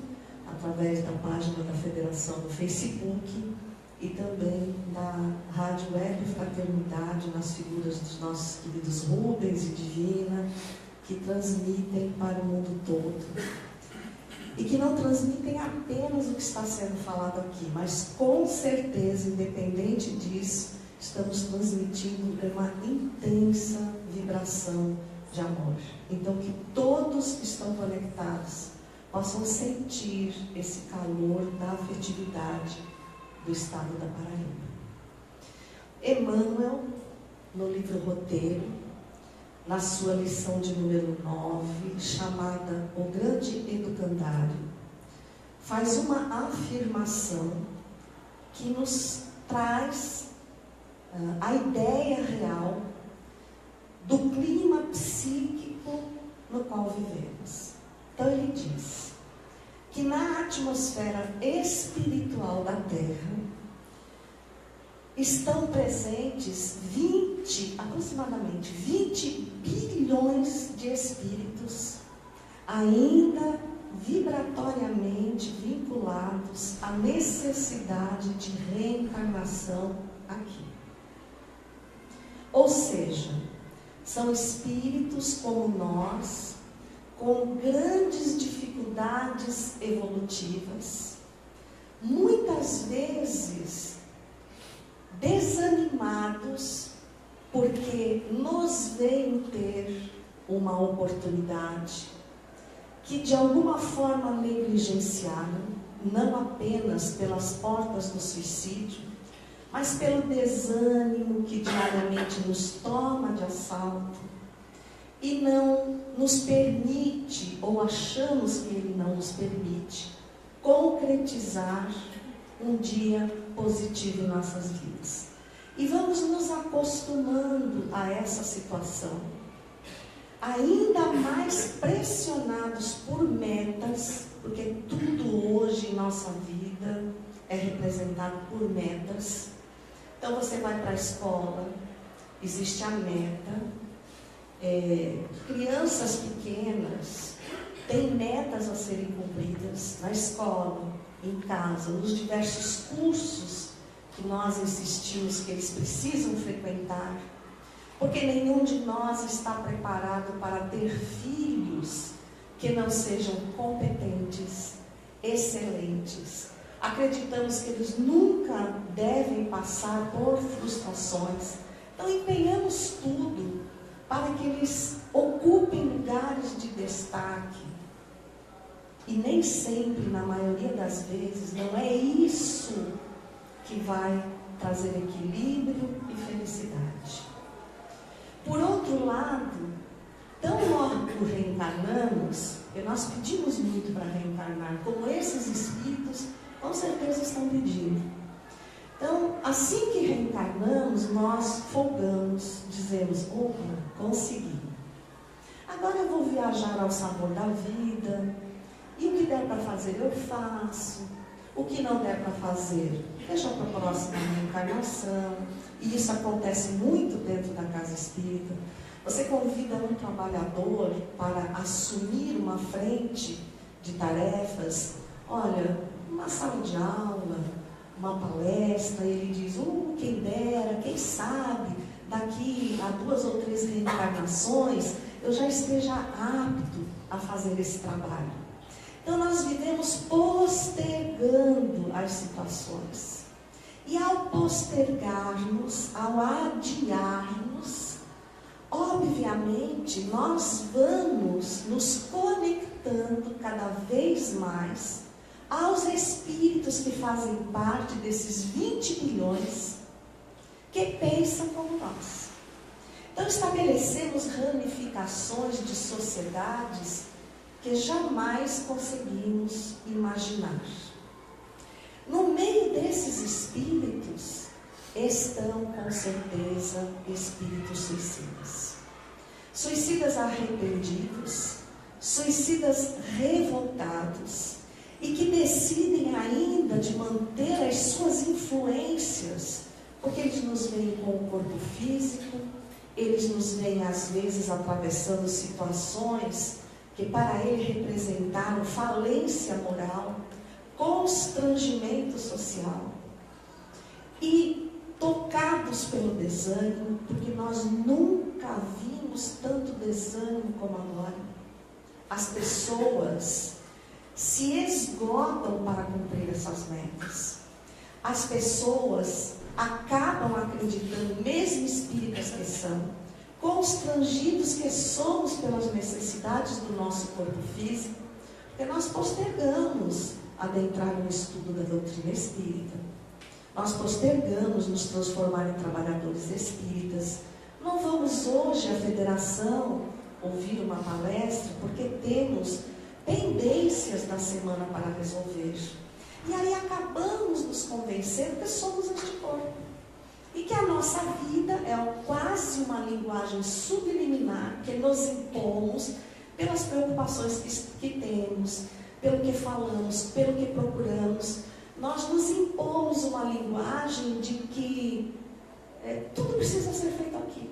através da página da Federação no Facebook e também da Rádio Web Fraternidade, nas figuras dos nossos queridos Rubens e Divina, que transmitem para o mundo todo. E que não transmitem apenas o que está sendo falado aqui, mas com certeza, independente disso, estamos transmitindo uma intensa vibração de amor. Então, que todos que estão conectados possam sentir esse calor da afetividade do estado da Paraíba. Emmanuel, no livro Roteiro, na sua lição de número 9, chamada O Grande Educandário, faz uma afirmação que nos traz a ideia real do clima psíquico no qual vivemos. Então ele diz que na atmosfera espiritual da Terra estão presentes aproximadamente 20 bilhões de espíritos ainda vibratoriamente vinculados à necessidade de reencarnação aqui. Ou seja, são espíritos como nós, com grandes dificuldades evolutivas, muitas vezes desanimados porque nos veem ter uma oportunidade que de alguma forma negligenciaram, não apenas pelas portas do suicídio, mas pelo desânimo que diariamente nos toma de assalto e não nos permite, ou achamos que ele não nos permite, concretizar um dia positivo em nossas vidas. E vamos nos acostumando a essa situação, ainda mais pressionados por metas, porque tudo hoje em nossa vida é representado por metas. Então você vai para a escola, existe a meta, crianças pequenas têm metas a serem cumpridas na escola, em casa, nos diversos cursos que nós insistimos que eles precisam frequentar, porque nenhum de nós está preparado para ter filhos que não sejam competentes, excelentes. Acreditamos que eles nunca devem passar por frustrações. Então empenhamos tudo para que eles ocupem lugares de destaque. E nem sempre, na maioria das vezes, não é isso que vai trazer equilíbrio e felicidade. Por outro lado, tão logo reencarnamos, e nós pedimos muito para reencarnar, como esses espíritos com certeza estão pedindo. Então, assim que reencarnamos, nós folgamos, dizemos: opa, consegui. Agora eu vou viajar ao sabor da vida, e o que der para fazer eu faço, o que não der para fazer, deixa para a próxima reencarnação. E isso acontece muito dentro da casa espírita. Você convida um trabalhador para assumir uma frente de tarefas, olha, uma sala de aula, uma palestra, e ele diz: quem dera, quem sabe, daqui a 2 ou 3 reencarnações, eu já esteja apto a fazer esse trabalho. Então nós vivemos postergando as situações. E ao postergarmos, ao adiarmos, obviamente nós vamos nos conectando cada vez mais aos espíritos que fazem parte desses 20 bilhões que pensam como nós. Então estabelecemos ramificações de sociedades que jamais conseguimos imaginar. No meio desses espíritos, estão com certeza espíritos suicidas. Suicidas arrependidos, suicidas revoltados e que decidem ainda de manter as suas influências, porque eles nos veem com o corpo físico, eles nos veem às vezes atravessando situações que para ele representaram falência moral, constrangimento social, e tocados pelo desânimo, porque nós nunca vimos tanto desânimo como agora. As pessoas se esgotam para cumprir essas metas. As pessoas acabam acreditando, mesmo espíritas que são, constrangidos que somos pelas necessidades do nosso corpo físico, porque nós postergamos adentrar no estudo da doutrina espírita. Nós postergamos nos transformar em trabalhadores espíritas. Não vamos hoje à federação ouvir uma palestra porque temos pendências da semana para resolver. E aí acabamos nos convencendo que somos este corpo. E que a nossa vida é quase uma linguagem subliminar que nos impomos pelas preocupações que temos, pelo que falamos, pelo que procuramos. Nós nos impomos uma linguagem de que tudo precisa ser feito aqui.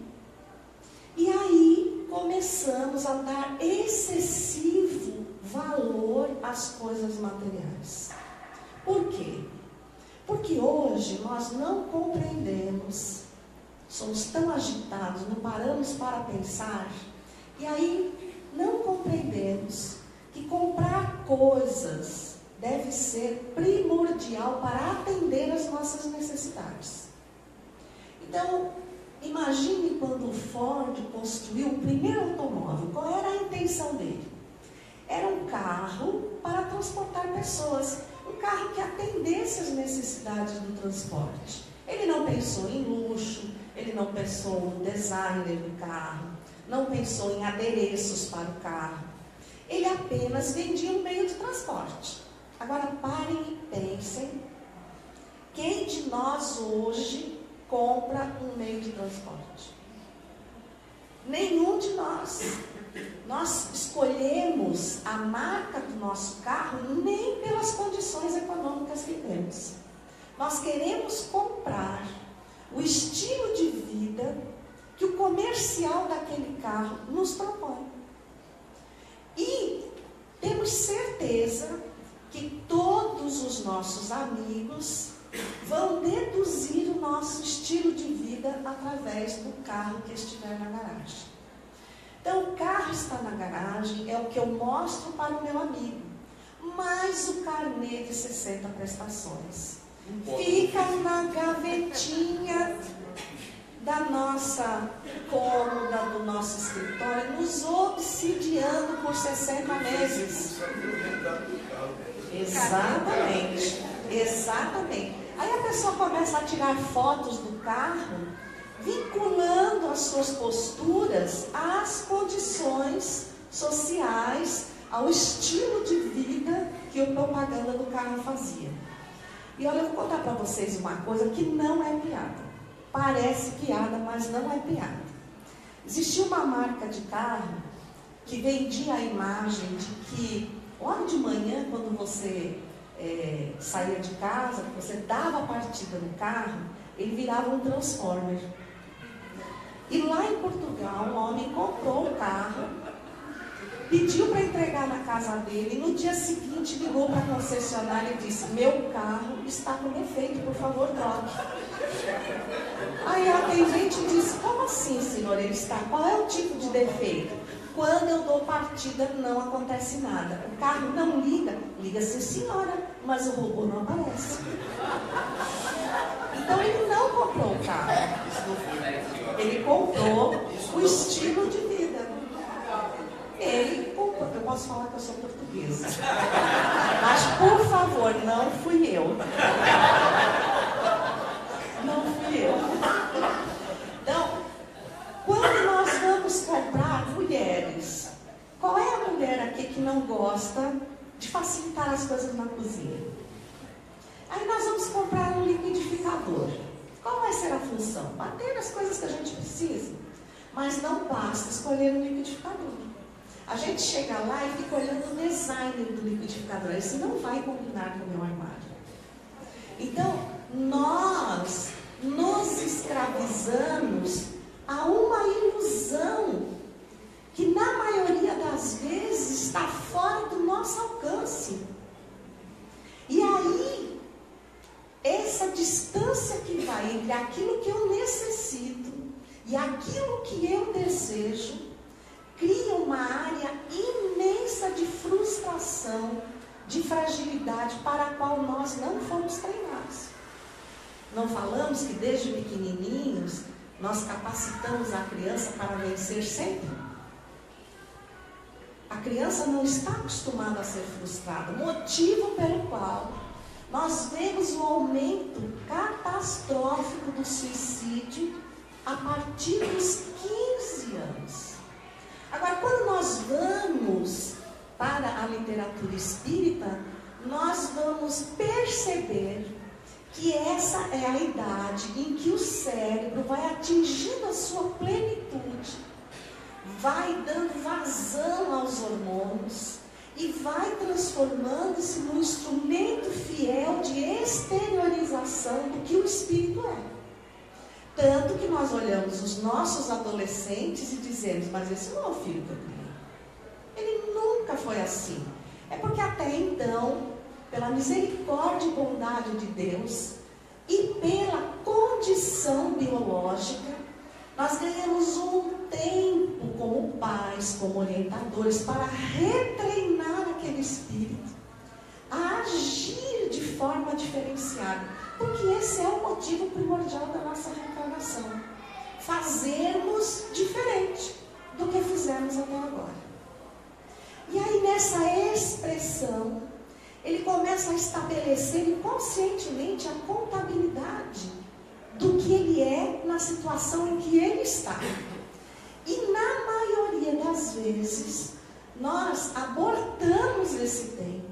E aí começamos a dar excessivo valor às coisas materiais. Por quê? Porque hoje nós não compreendemos, somos tão agitados, não paramos para pensar, e aí não compreendemos que comprar coisas deve ser primordial para atender às nossas necessidades. Então, imagine quando o Ford construiu o primeiro automóvel, qual era a intenção dele? Era um carro para transportar pessoas, um carro que atendesse às necessidades do transporte. Ele não pensou em luxo, ele não pensou no designer do carro, não pensou em adereços para o carro. Ele apenas vendia um meio de transporte. Agora parem e pensem, quem de nós hoje compra um meio de transporte? Nenhum de nós. Nós escolhemos a marca do nosso carro nem pelas condições econômicas que temos. Nós queremos comprar o estilo de vida que o comercial daquele carro nos propõe. E temos certeza que todos os nossos amigos vão deduzir o nosso estilo de vida através do carro que estiver na garagem. Então, o carro está na garagem, é o que eu mostro para o meu amigo. Mas o carnê de 60 prestações fica na gavetinha da nossa cômoda, do nosso escritório, nos obsidiando por 60 meses. Exatamente, exatamente. Aí a pessoa começa a tirar fotos do carro, vinculando as suas posturas às condições sociais, ao estilo de vida que a propaganda do carro fazia. E olha, eu vou contar para vocês uma coisa que não é piada. Parece piada, mas não é piada. Existia uma marca de carro que vendia a imagem de que, logo de manhã, quando você saía de casa, você dava a partida no carro, ele virava um transformer. E lá em Portugal, um homem comprou o carro, pediu para entregar na casa dele, e no dia seguinte ligou para a concessionária e disse: meu carro está com defeito, por favor, troque. Aí a atendente disse: como assim, senhor, ele está? Qual é o tipo de defeito? Quando eu dou partida, não acontece nada. O carro não liga. Liga sim, senhora, mas o robô não aparece. Então ele não comprou o carro. Ele comprou o estilo de vida. Ele comprou. Eu posso falar que eu sou portuguesa. Mas, por favor, não fui eu. Não fui eu. Então, quando nós vamos comprar, mulheres, qual é a mulher aqui que não gosta de facilitar as coisas na cozinha? Aí nós vamos comprar um liquidificador. Qual vai ser a função? Bater nas coisas que a gente precisa. Mas não basta escolher um liquidificador. A gente chega lá e fica olhando o design do liquidificador. Esse não vai combinar com o meu armário. Então, nós nos escravizamos a uma ilusão que na maioria das vezes está fora do nosso alcance. E aí, essa distância que vai entre aquilo que eu necessito e aquilo que eu desejo, cria uma área imensa de frustração, de fragilidade para a qual nós não fomos treinados. Não falamos que desde pequenininhos nós capacitamos a criança para vencer sempre? A criança não está acostumada a ser frustrada, motivo pelo qual nós vemos o aumento catastrófico do suicídio a partir dos 15 anos. Agora, quando nós vamos para a literatura espírita, nós vamos perceber que essa é a idade em que o cérebro vai atingindo a sua plenitude, vai dando vazão aos hormônios e vai transformando-se num instrumento fiel de exteriorização do que o espírito é. Tanto que nós olhamos os nossos adolescentes e dizemos, mas esse não é o filho que eu tenho. Ele nunca foi assim. É porque até então, pela misericórdia e bondade de Deus e pela condição biológica, nós ganhamos um tempo como pais, como orientadores, para retreinar aquele espírito a agir de forma diferenciada. Porque esse é o motivo primordial da nossa reencarnação. Fazermos diferente do que fizemos até agora. E aí nessa expressão, ele começa a estabelecer inconscientemente a contabilidade do que ele é na situação em que ele está. E na maioria das vezes, nós abortamos esse tempo,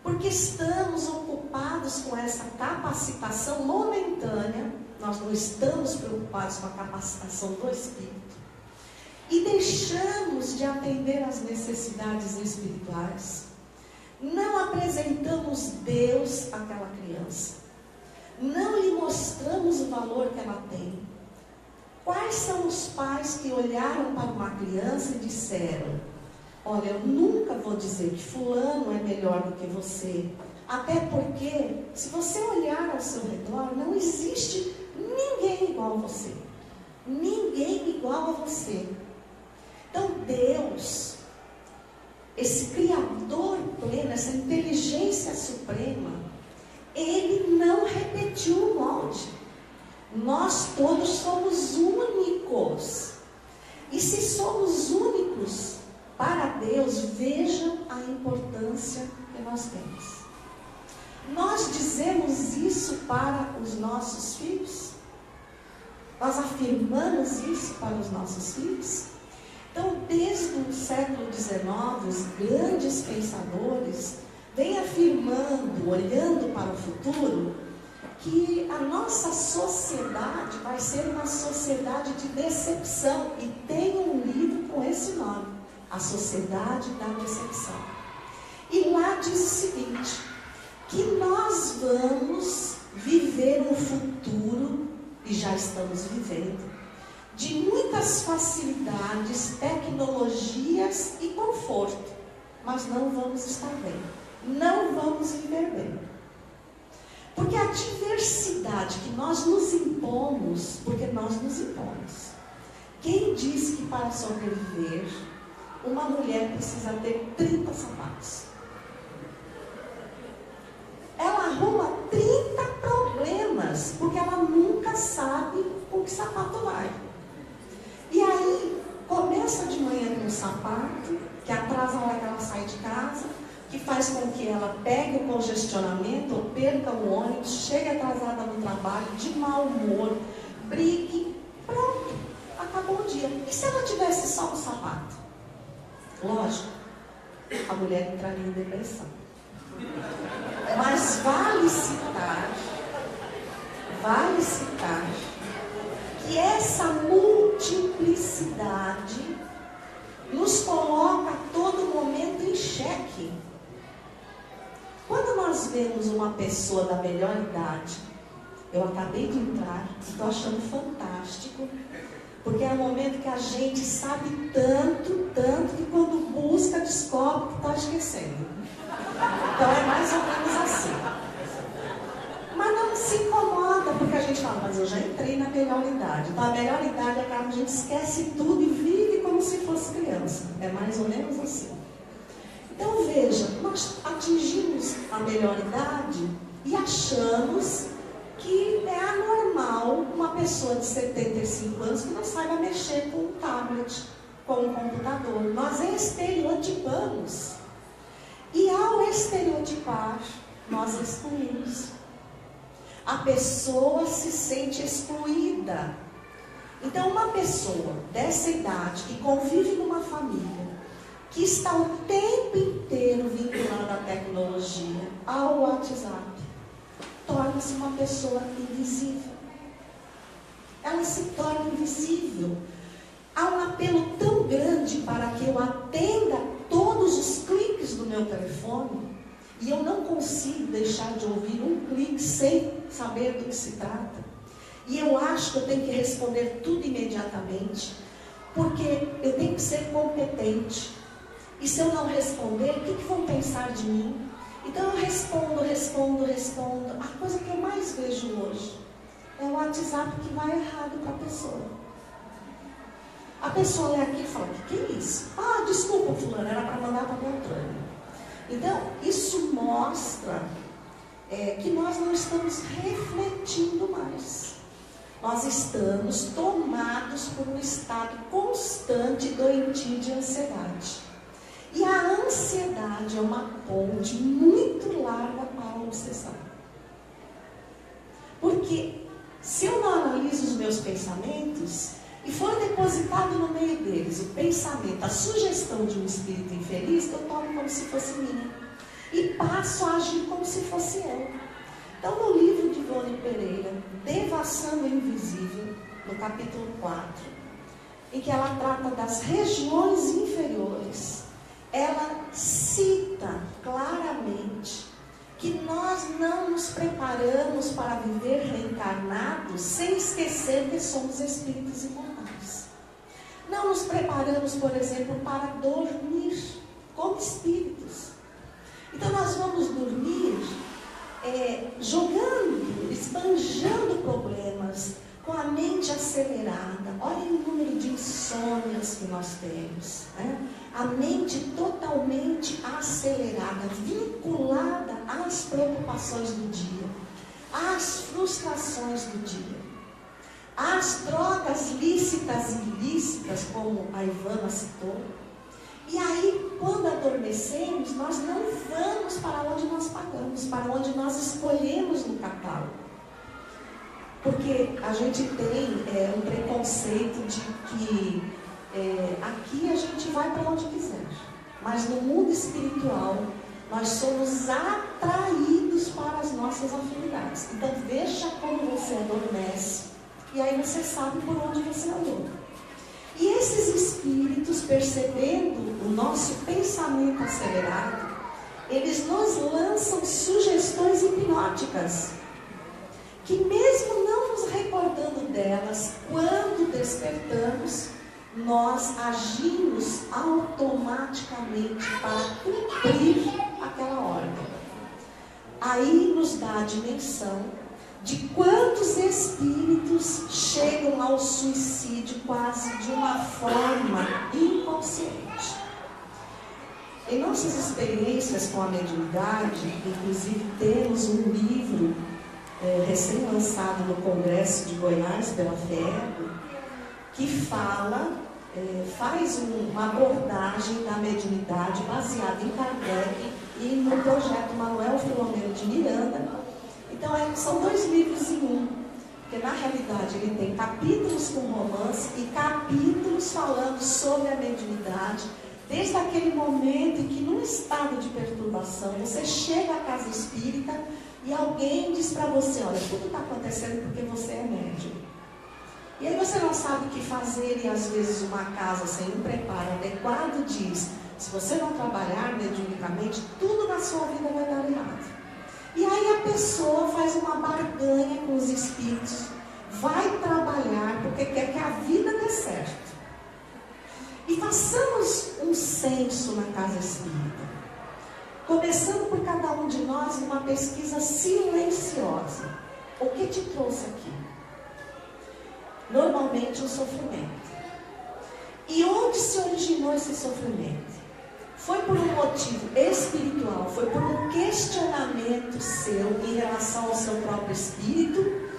porque estamos ocupados com essa capacitação momentânea, nós não estamos preocupados com a capacitação do espírito, e deixamos de atender às necessidades espirituais. Não apresentamos Deus àquela criança, não lhe mostramos o valor que ela tem. Quais são os pais que olharam para uma criança e disseram, olha, eu nunca vou dizer que fulano é melhor do que você, até porque, se você olhar ao seu redor, não existe ninguém igual a você. Ninguém igual a você. Então Deus, esse Criador pleno, essa inteligência suprema, Ele não repetiu o molde. Nós todos somos únicos. E se somos únicos, para Deus, vejam a importância que nós temos. Nós dizemos isso para os nossos filhos? Nós afirmamos isso para os nossos filhos? Então, desde o século XIX, os grandes pensadores vêm afirmando, olhando para o futuro, que a nossa sociedade vai ser uma sociedade de decepção. E tem um livro com esse nome, A Sociedade da Decepção. E lá diz o seguinte, que nós vamos viver um futuro, e já estamos vivendo, de muitas facilidades, tecnologias e conforto, mas não vamos estar bem, não vamos viver bem. Porque a diversidade que nós nos impomos, porque nós nos impomos. Quem disse que para sobreviver, uma mulher precisa ter 30 sapatos? Ela arruma 30 problemas, porque ela nunca sabe com que sapato vai. E aí, começa de manhã com um sapato, que atrasa a hora que ela sai de casa, que faz com que ela pegue o congestionamento, ou perca o ônibus, chegue atrasada no trabalho, de mau humor, brigue, pronto, acabou o dia. E se ela tivesse só um sapato? Lógico, a mulher entraria em depressão. Mas vale citar que essa multiplicidade nos coloca a todo momento em xeque. Quando nós vemos uma pessoa da melhor idade, eu acabei de entrar, estou achando fantástico, porque é um momento que a gente sabe tanto, que quando busca, descobre que está esquecendo. Então é mais ou menos assim. Mas não se incomoda, porque a gente fala, mas eu já entrei na melhor idade. Então a melhor idade é que a gente esquece tudo e vive como se fosse criança. É mais ou menos assim. Então veja, nós atingimos a melhor idade e achamos que é anormal uma pessoa de 75 anos que não saiba mexer com um tablet, com um computador. Nós estereotipamos. E ao estereotipar, nós excluímos. A pessoa se sente excluída. Então, uma pessoa dessa idade que convive numa família, que está o tempo inteiro vinculada à tecnologia, ao WhatsApp, torna-se uma pessoa invisível. Ela se torna invisível. Há um apelo tão grande para que eu atenda todos os cliques do meu telefone, e eu não consigo deixar de ouvir um clique sem saber do que se trata. E eu acho que eu tenho que responder tudo imediatamente, porque eu tenho que ser competente. E se eu não responder, o que vão pensar de mim? Então eu respondo. A coisa que eu mais vejo hoje é o WhatsApp que vai errado para a pessoa. A pessoa lê aqui e fala, o que é isso? Ah, desculpa, fulano, era para mandar para Beltrano. Então, isso mostra que nós não estamos refletindo mais. Nós estamos tomados por um estado constante e doentio de ansiedade. E a ansiedade é uma ponte muito larga para a obsessão. Porque se eu não analiso os meus pensamentos e for depositado no meio deles o pensamento, a sugestão de um espírito infeliz, eu tomo como se fosse minha. E passo a agir como se fosse eu. Então, no livro de Ivone Pereira, Devassando o Invisível, no capítulo 4, em que ela trata das regiões inferiores, ela cita claramente que nós não nos preparamos para viver reencarnados sem esquecer que somos espíritos imortais. Não nos preparamos, por exemplo, para dormir como espíritos. Então nós vamos dormir jogando, esbanjando problemas, com a mente acelerada. Olhem o número de insônias que nós temos, né? A mente totalmente acelerada, vinculada às preocupações do dia, às frustrações do dia, às drogas lícitas e ilícitas, como a Ivana citou. E aí, quando adormecemos, nós não vamos para onde nós pagamos, para onde nós escolhemos no catálogo. Porque a gente tem um preconceito de que aqui a gente vai para onde quiser. Mas no mundo espiritual, nós somos atraídos para as nossas afinidades. Então veja como você adormece, e aí você sabe por onde você andou. E esses espíritos, percebendo o nosso pensamento acelerado, eles nos lançam sugestões hipnóticas, que mesmo não nos recordando delas, quando despertamos, nós agimos automaticamente para cumprir aquela ordem. Aí nos dá a dimensão de quantos espíritos chegam ao suicídio quase de uma forma inconsciente. Em nossas experiências com a mediunidade, inclusive temos um livro recém-lançado no Congresso de Goiás pela FEB, que faz uma abordagem da mediunidade baseada em Kardec e no projeto Manuel Filomeno de Miranda. Então, são dois livros em um, porque na realidade ele tem capítulos com romance e capítulos falando sobre a mediunidade, desde aquele momento em que, num estado de perturbação, você chega à casa espírita e alguém diz para você, olha, tudo está acontecendo porque você é médium. E aí você não sabe o que fazer, e às vezes uma casa sem um preparo adequado diz: se você não trabalhar mediunicamente, tudo na sua vida vai dar errado. E aí a pessoa faz uma barganha com os espíritos, vai trabalhar porque quer que a vida dê certo. E façamos um censo na casa espírita, começando por cada um de nós uma pesquisa silenciosa. O que te trouxe aqui? Normalmente o sofrimento. E onde se originou esse sofrimento? Foi por um motivo espiritual, foi por um questionamento seu em relação ao seu próprio espírito,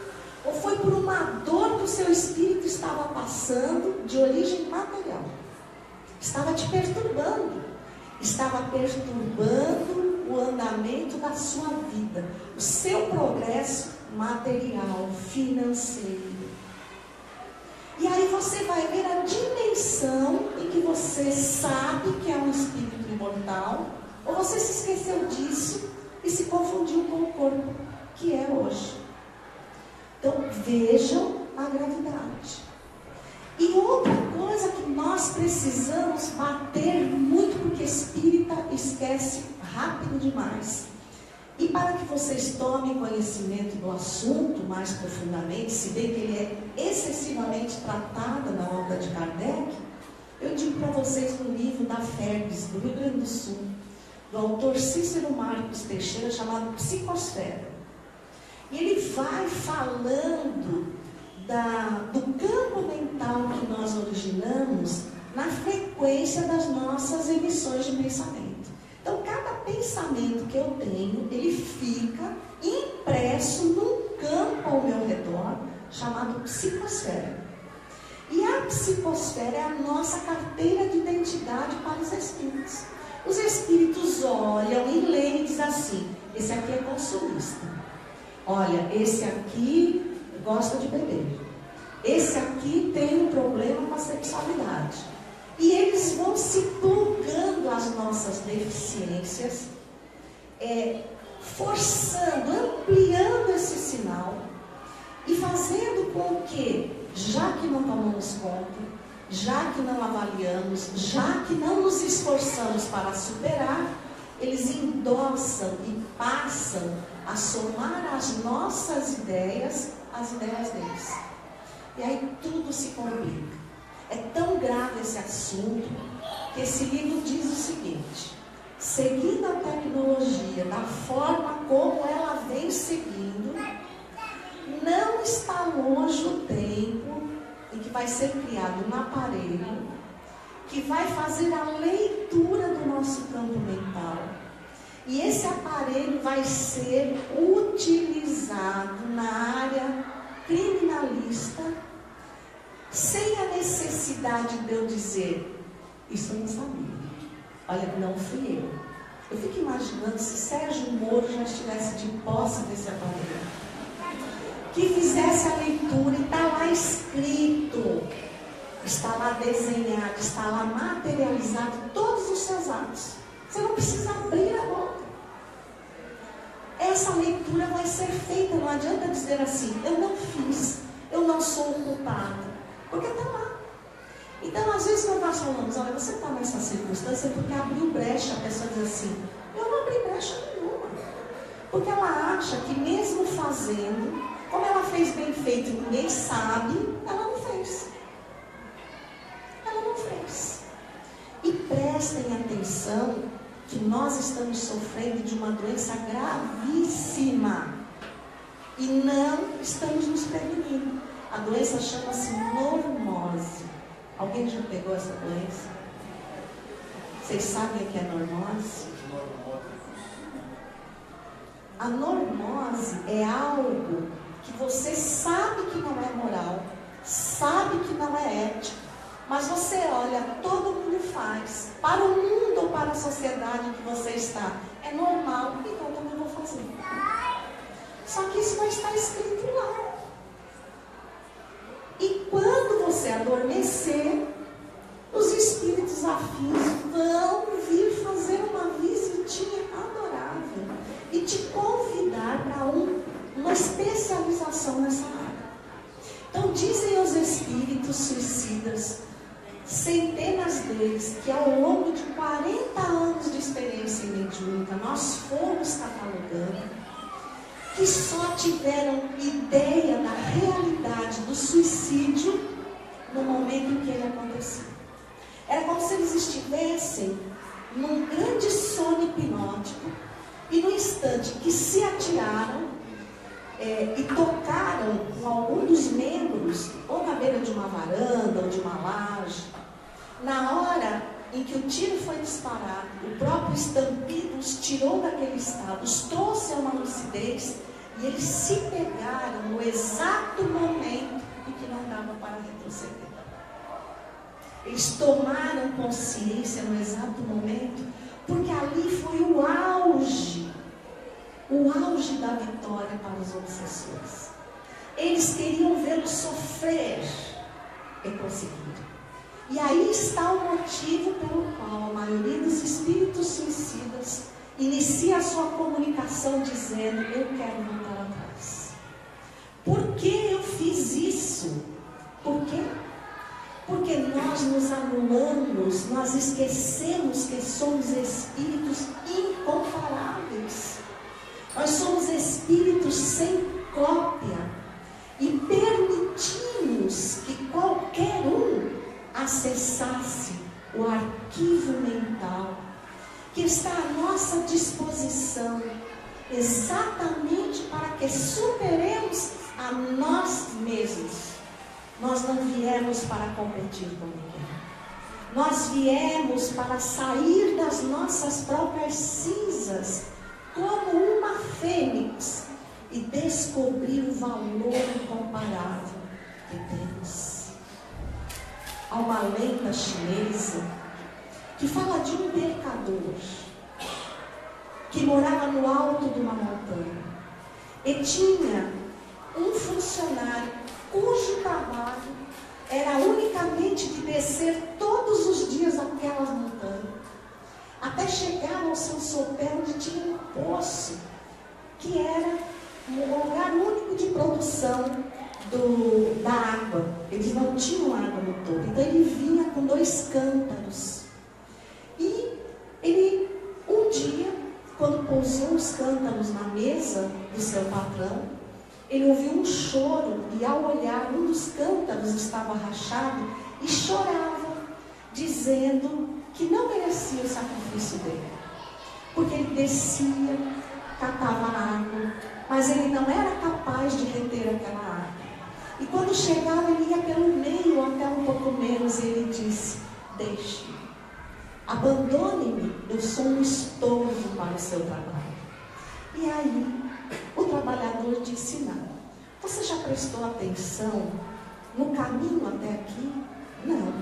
ou foi por uma dor que o seu espírito estava passando de origem material? Estava te perturbando, estava perturbando o andamento da sua vida, o seu progresso material, financeiro. E aí você vai ver a dimensão em que você sabe que é um espírito imortal, ou você se esqueceu disso e se confundiu com o corpo que é hoje. Então vejam a gravidade. E outra coisa que nós precisamos bater muito, porque espírita esquece rápido demais. E para que vocês tomem conhecimento do assunto mais profundamente, se bem que ele é excessivamente tratado na obra de Kardec, eu digo para vocês no livro da FERGS, do Rio Grande do Sul, do autor Cícero Marcos Teixeira, chamado Psicosfera. E ele vai falando do campo mental que nós originamos na frequência das nossas emissões de pensamento. Então, cada pensamento que eu tenho, ele fica impresso num campo ao meu redor, chamado psicosfera. E a psicosfera é a nossa carteira de identidade para os espíritos. Os espíritos olham e leem e dizem assim: esse aqui é consumista. Olha, esse aqui gosta de beber. Esse aqui tem um problema com a sexualidade. E eles vão se plugando as nossas deficiências, forçando, ampliando esse sinal e fazendo com que, já que não tomamos conta, já que não avaliamos, já que não nos esforçamos para superar, eles endossam e passam a somar as nossas ideias às ideias deles. E aí tudo se complica. É tão grave esse assunto que esse livro diz o seguinte: seguindo a tecnologia da forma como ela vem seguindo, não está longe o tempo em que vai ser criado um aparelho que vai fazer a leitura do nosso campo mental. E esse aparelho vai ser utilizado na área criminalista, sem a necessidade de eu dizer: isso eu não sabia. Olha, não fui eu. Eu fico imaginando se Sérgio Moro já estivesse de posse desse aparelho, que fizesse a leitura e está lá escrito, está lá desenhado, está lá materializado todos os seus atos. Você não precisa abrir a boca. Essa leitura vai ser feita. Não adianta dizer assim: eu não fiz, eu não sou o culpado. Porque está lá. Então, às vezes, quando nós falamos: olha, você está nessa circunstância porque abriu brecha, a pessoa diz assim: eu não abri brecha nenhuma. Porque ela acha que mesmo fazendo, como ela fez bem feito e ninguém sabe, ela não fez. Ela não fez. E prestem atenção que nós estamos sofrendo de uma doença gravíssima. E não estamos nos prevenindo. A doença chama-se normose. Alguém já pegou essa doença? Vocês sabem o que é normose? A normose é algo que você sabe que não é moral, sabe que não é ético, mas você olha, todo mundo faz. Para o mundo ou para a sociedade em que você está, é normal, então eu também vou fazer. Só que isso não está escrito lá. E quando você adormecer, os espíritos afins vão vir fazer uma visitinha adorável e te convidar para uma especialização nessa área. Então dizem os espíritos espíritos suicidas, centenas deles, que ao longo de 40 anos de experiência mediúnica nós fomos catalogando, que só tiveram ideia da realidade do suicídio no momento em que ele aconteceu. Era como se eles estivessem num grande sono hipnótico e no instante que se atiraram e tocaram com algum dos membros, ou na beira de uma varanda ou de uma laje, na hora em que o tiro foi disparado, o próprio estampido os tirou daquele estado, os trouxe a uma lucidez, e eles se pegaram no exato momento em que não dava para retroceder. Eles tomaram consciência no exato momento, porque ali foi o auge da vitória para os obsessores. Eles queriam vê-lo sofrer e conseguiram. E aí está o motivo pelo qual a maioria dos espíritos suicidas inicia a sua comunicação dizendo: eu quero voltar atrás. Por que eu fiz isso? Por quê? Porque nós nos anulamos, nós esquecemos que somos espíritos incomparáveis. Nós somos espíritos sem cópia e permitimos que qualquer um acessasse o arquivo mental que está à nossa disposição, exatamente para que superemos a nós mesmos. Nós não viemos para competir com ninguém. Nós viemos para sair das nossas próprias cinzas como uma fênix e descobrir o valor incomparável que temos. Há uma lenda chinesa que fala de um mercador que morava no alto de uma montanha e tinha um funcionário cujo trabalho era unicamente de descer todos os dias aquelas montanhas, até chegar ao seu sopé, onde tinha um poço, que era um lugar único de produção da água. Eles não tinham água no topo, então ele vinha com 2 cântaros. E ele, um dia, quando pousou os cântaros na mesa do seu patrão, ele ouviu um choro e, ao olhar, um dos cântaros estava rachado e chorava, dizendo que não merecia o sacrifício dele, porque ele descia, catava água, mas ele não era capaz de reter aquela água. E quando chegava, ele ia pelo meio, até um pouco menos, e ele disse: deixe-me, abandone-me, eu sou um estorvo para o seu trabalho. E aí, o trabalhador disse: não. Você já prestou atenção no caminho até aqui? Não.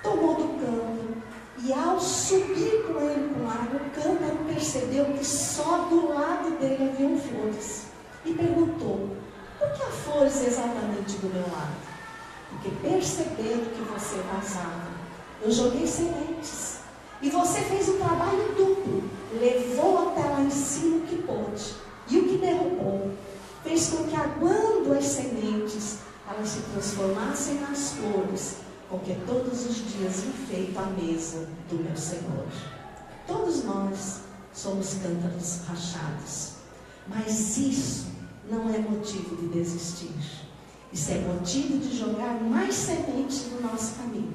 Tomou do cântaro e, ao subir com ele com água, o cântaro percebeu que só do lado dele haviam flores. E perguntou: por que há flores exatamente do meu lado? Porque, percebendo que você vazava, eu joguei sementes. E você fez um trabalho duplo. Levou até lá em cima o que pôde. E o que derrubou fez com que, aguando as sementes, elas se transformassem nas flores, com que todos os dias enfeito a mesa do meu Senhor. Todos nós somos cântaros rachados, mas isso não é motivo de desistir. Isso é motivo de jogar mais sementes no nosso caminho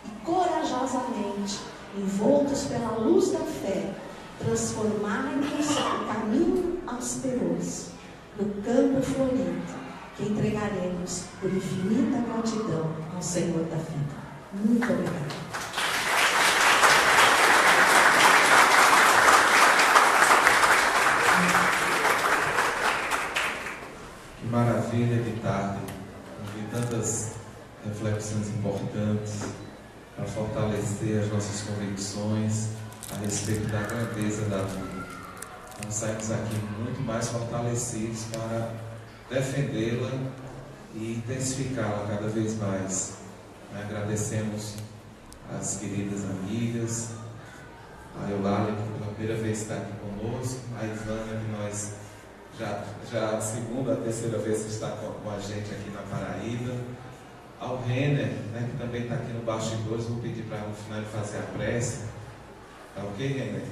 e, corajosamente, envoltos pela luz da fé, transformarmos o caminho asperoso no campo florido, que entregaremos por infinita gratidão ao Senhor da vida. Muito obrigada. Que maravilha de tarde, ouvir tantas reflexões importantes para fortalecer as nossas convicções a respeito da grandeza da vida. Nós saímos aqui muito mais fortalecidos para defendê-la e intensificá-la cada vez mais. Agradecemos as queridas amigas, a Eulália, que pela primeira vez está aqui conosco, a Ivana, que nós já a segunda, a terceira vez está com a gente aqui na Paraíba, ao Renner, né, que também está aqui no bastidores, vou pedir para no final fazer a prece. Tá ok, Renner?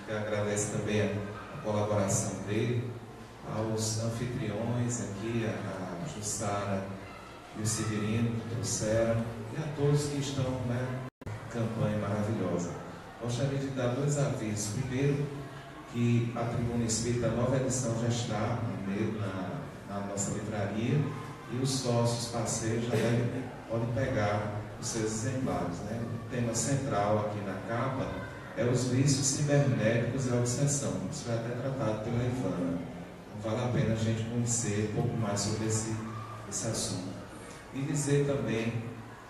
Eu agradeço também a colaboração dele, aos anfitriões aqui, a Jussara e o Severino que trouxeram, e a todos que estão, né, campanha maravilhosa. Gostaria de dar 2 avisos. Primeiro, que a Tribuna Espírita, a nova edição já está na nossa livraria, e os sócios parceiros já podem pegar os seus exemplares, né? O tema central aqui na capa é os vícios cibernéticos e a obsessão. Isso foi até tratado pela Ivana. Então, vale a pena a gente conhecer um pouco mais sobre esse assunto. E dizer também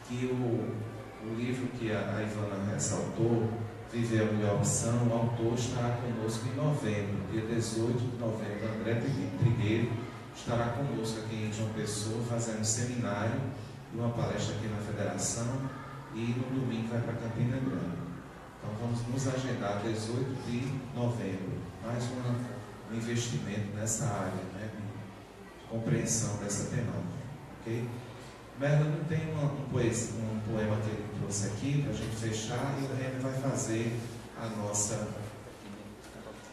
que o livro que a Ivana ressaltou, Viver a Melhor Opção, o autor estará conosco em novembro, dia 18 de novembro. André Trigueiro estará conosco aqui em João Pessoa, fazendo um seminário e uma palestra aqui na Federação, e no domingo vai para Campina Grande. Então vamos nos agendar 18 de novembro, mais um investimento nessa área, né, de compreensão dessa temática. Ok? Merlin tem um poema que ele trouxe aqui para a gente fechar, e o René vai fazer a nossa.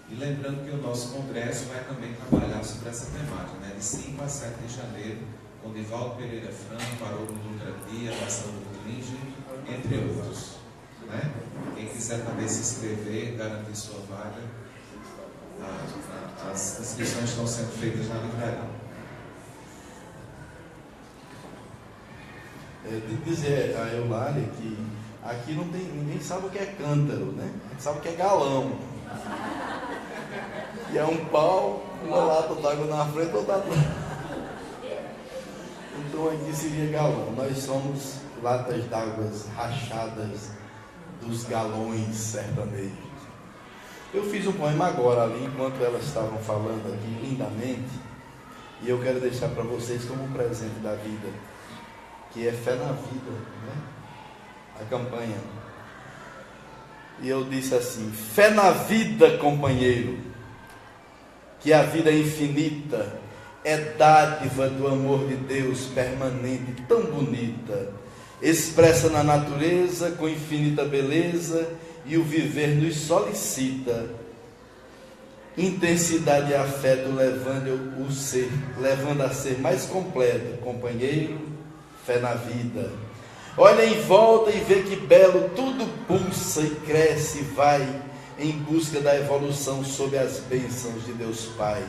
E lembrando que o nosso congresso vai também trabalhar sobre essa temática, né, de 5 a 7 de janeiro, com Divaldo Pereira Franco, Haroldo Dutra Dias, Marcelo Klinge, entre outros. Né? Quem quiser também se inscrever, garantir sua vaga, as inscrições estão sendo feitas na livraria. De dizer a Eulália que aqui não tem, ninguém sabe o que é cântaro, né? A gente sabe o que é galão. E é um pau, uma lata d'água na frente ou atrás. Então aqui seria galão. Nós somos latas d'água rachadas dos galões sertanejos. Eu fiz um poema agora ali, enquanto elas estavam falando aqui lindamente, e eu quero deixar para vocês como um presente da vida, que é Fé na Vida, né? A campanha. E eu disse assim: fé na vida, companheiro, que a vida é infinita, é dádiva do amor de Deus permanente, tão bonita, expressa na natureza com infinita beleza, e o viver nos solicita. Intensidade e afeto levando a ser mais completo, companheiro, fé na vida. Olha em volta e vê que belo tudo pulsa e cresce e vai em busca da evolução sob as bênçãos de Deus Pai.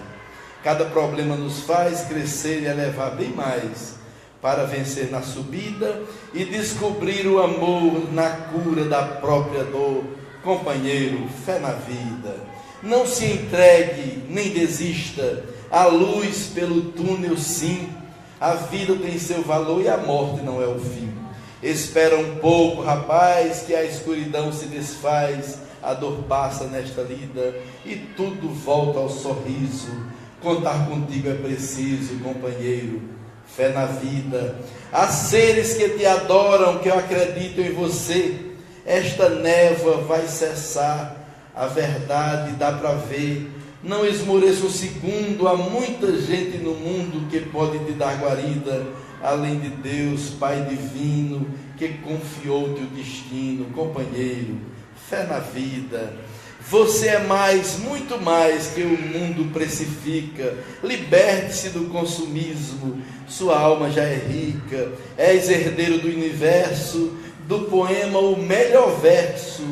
Cada problema nos faz crescer e elevar bem mais, para vencer na subida e descobrir o amor na cura da própria dor. Companheiro, fé na vida. Não se entregue, nem desista. A luz pelo túnel, sim. A vida tem seu valor e a morte não é o fim. Espera um pouco, rapaz, que a escuridão se desfaz, a dor passa nesta lida e tudo volta ao sorriso. Contar contigo é preciso, companheiro, fé na vida. Há seres que te adoram, que eu acredito em você. Esta névoa vai cessar, a verdade dá para ver. Não esmoreça um segundo, há muita gente no mundo que pode te dar guarida, além de Deus, Pai divino, que confiou-te o destino. Companheiro, fé na vida. Você é mais, muito mais que o mundo precifica. Liberte-se do consumismo, sua alma já é rica. És herdeiro do universo, do poema o melhor verso,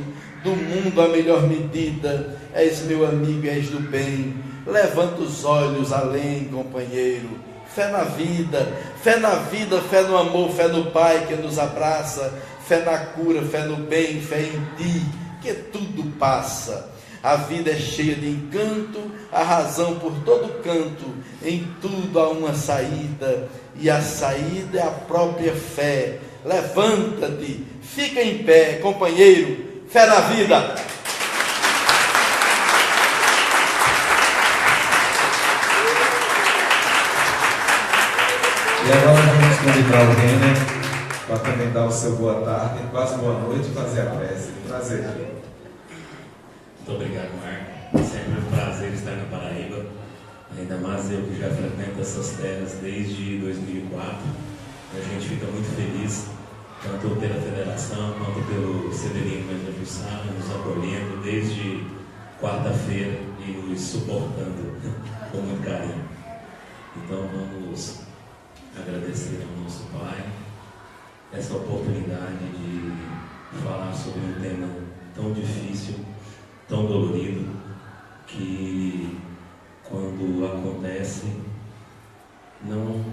do mundo a melhor medida. És meu amigo, és do bem. Levanta os olhos além, companheiro. Fé na vida, fé no amor, fé no Pai que nos abraça, fé na cura, fé no bem, fé em ti, que tudo passa. A vida é cheia de encanto, a razão por todo canto, em tudo há uma saída, e a saída é a própria fé. Levanta-te, fica em pé, companheiro, fé na vida. E agora vamos convidar o Renner para também dar o seu boa tarde, quase boa noite e fazer a prece. Prazer. Muito obrigado, Marco. Sempre um prazer estar na Paraíba. Ainda mais eu que já frequento essas terras desde 2004. A gente fica muito feliz eles, tanto pela federação quanto pelo Severino Mendes Jussara, nos acolhendo desde quarta-feira e nos suportando com muito carinho. Então vamos agradecer ao nosso Pai essa oportunidade de falar sobre um tema tão difícil, tão dolorido, que quando acontece não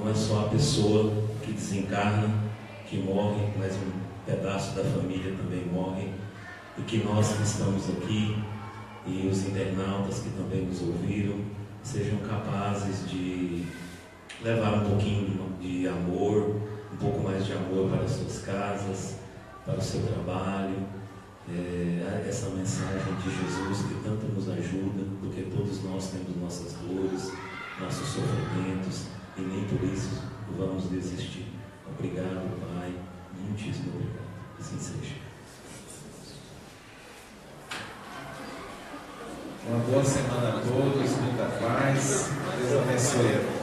é só a pessoa que desencarna, que morre, mas um pedaço da família também morre, e que nós que estamos aqui e os internautas que também nos ouviram sejam capazes de levar um pouquinho de amor, um pouco mais de amor para as suas casas, para o seu trabalho, essa mensagem de Jesus que tanto nos ajuda, porque todos nós temos nossas dores, nossos sofrimentos, e nem por isso vamos desistir. Obrigado, Pai, muitíssimo obrigado. Assim seja. Uma boa semana a todos, muita paz, Deus abençoe.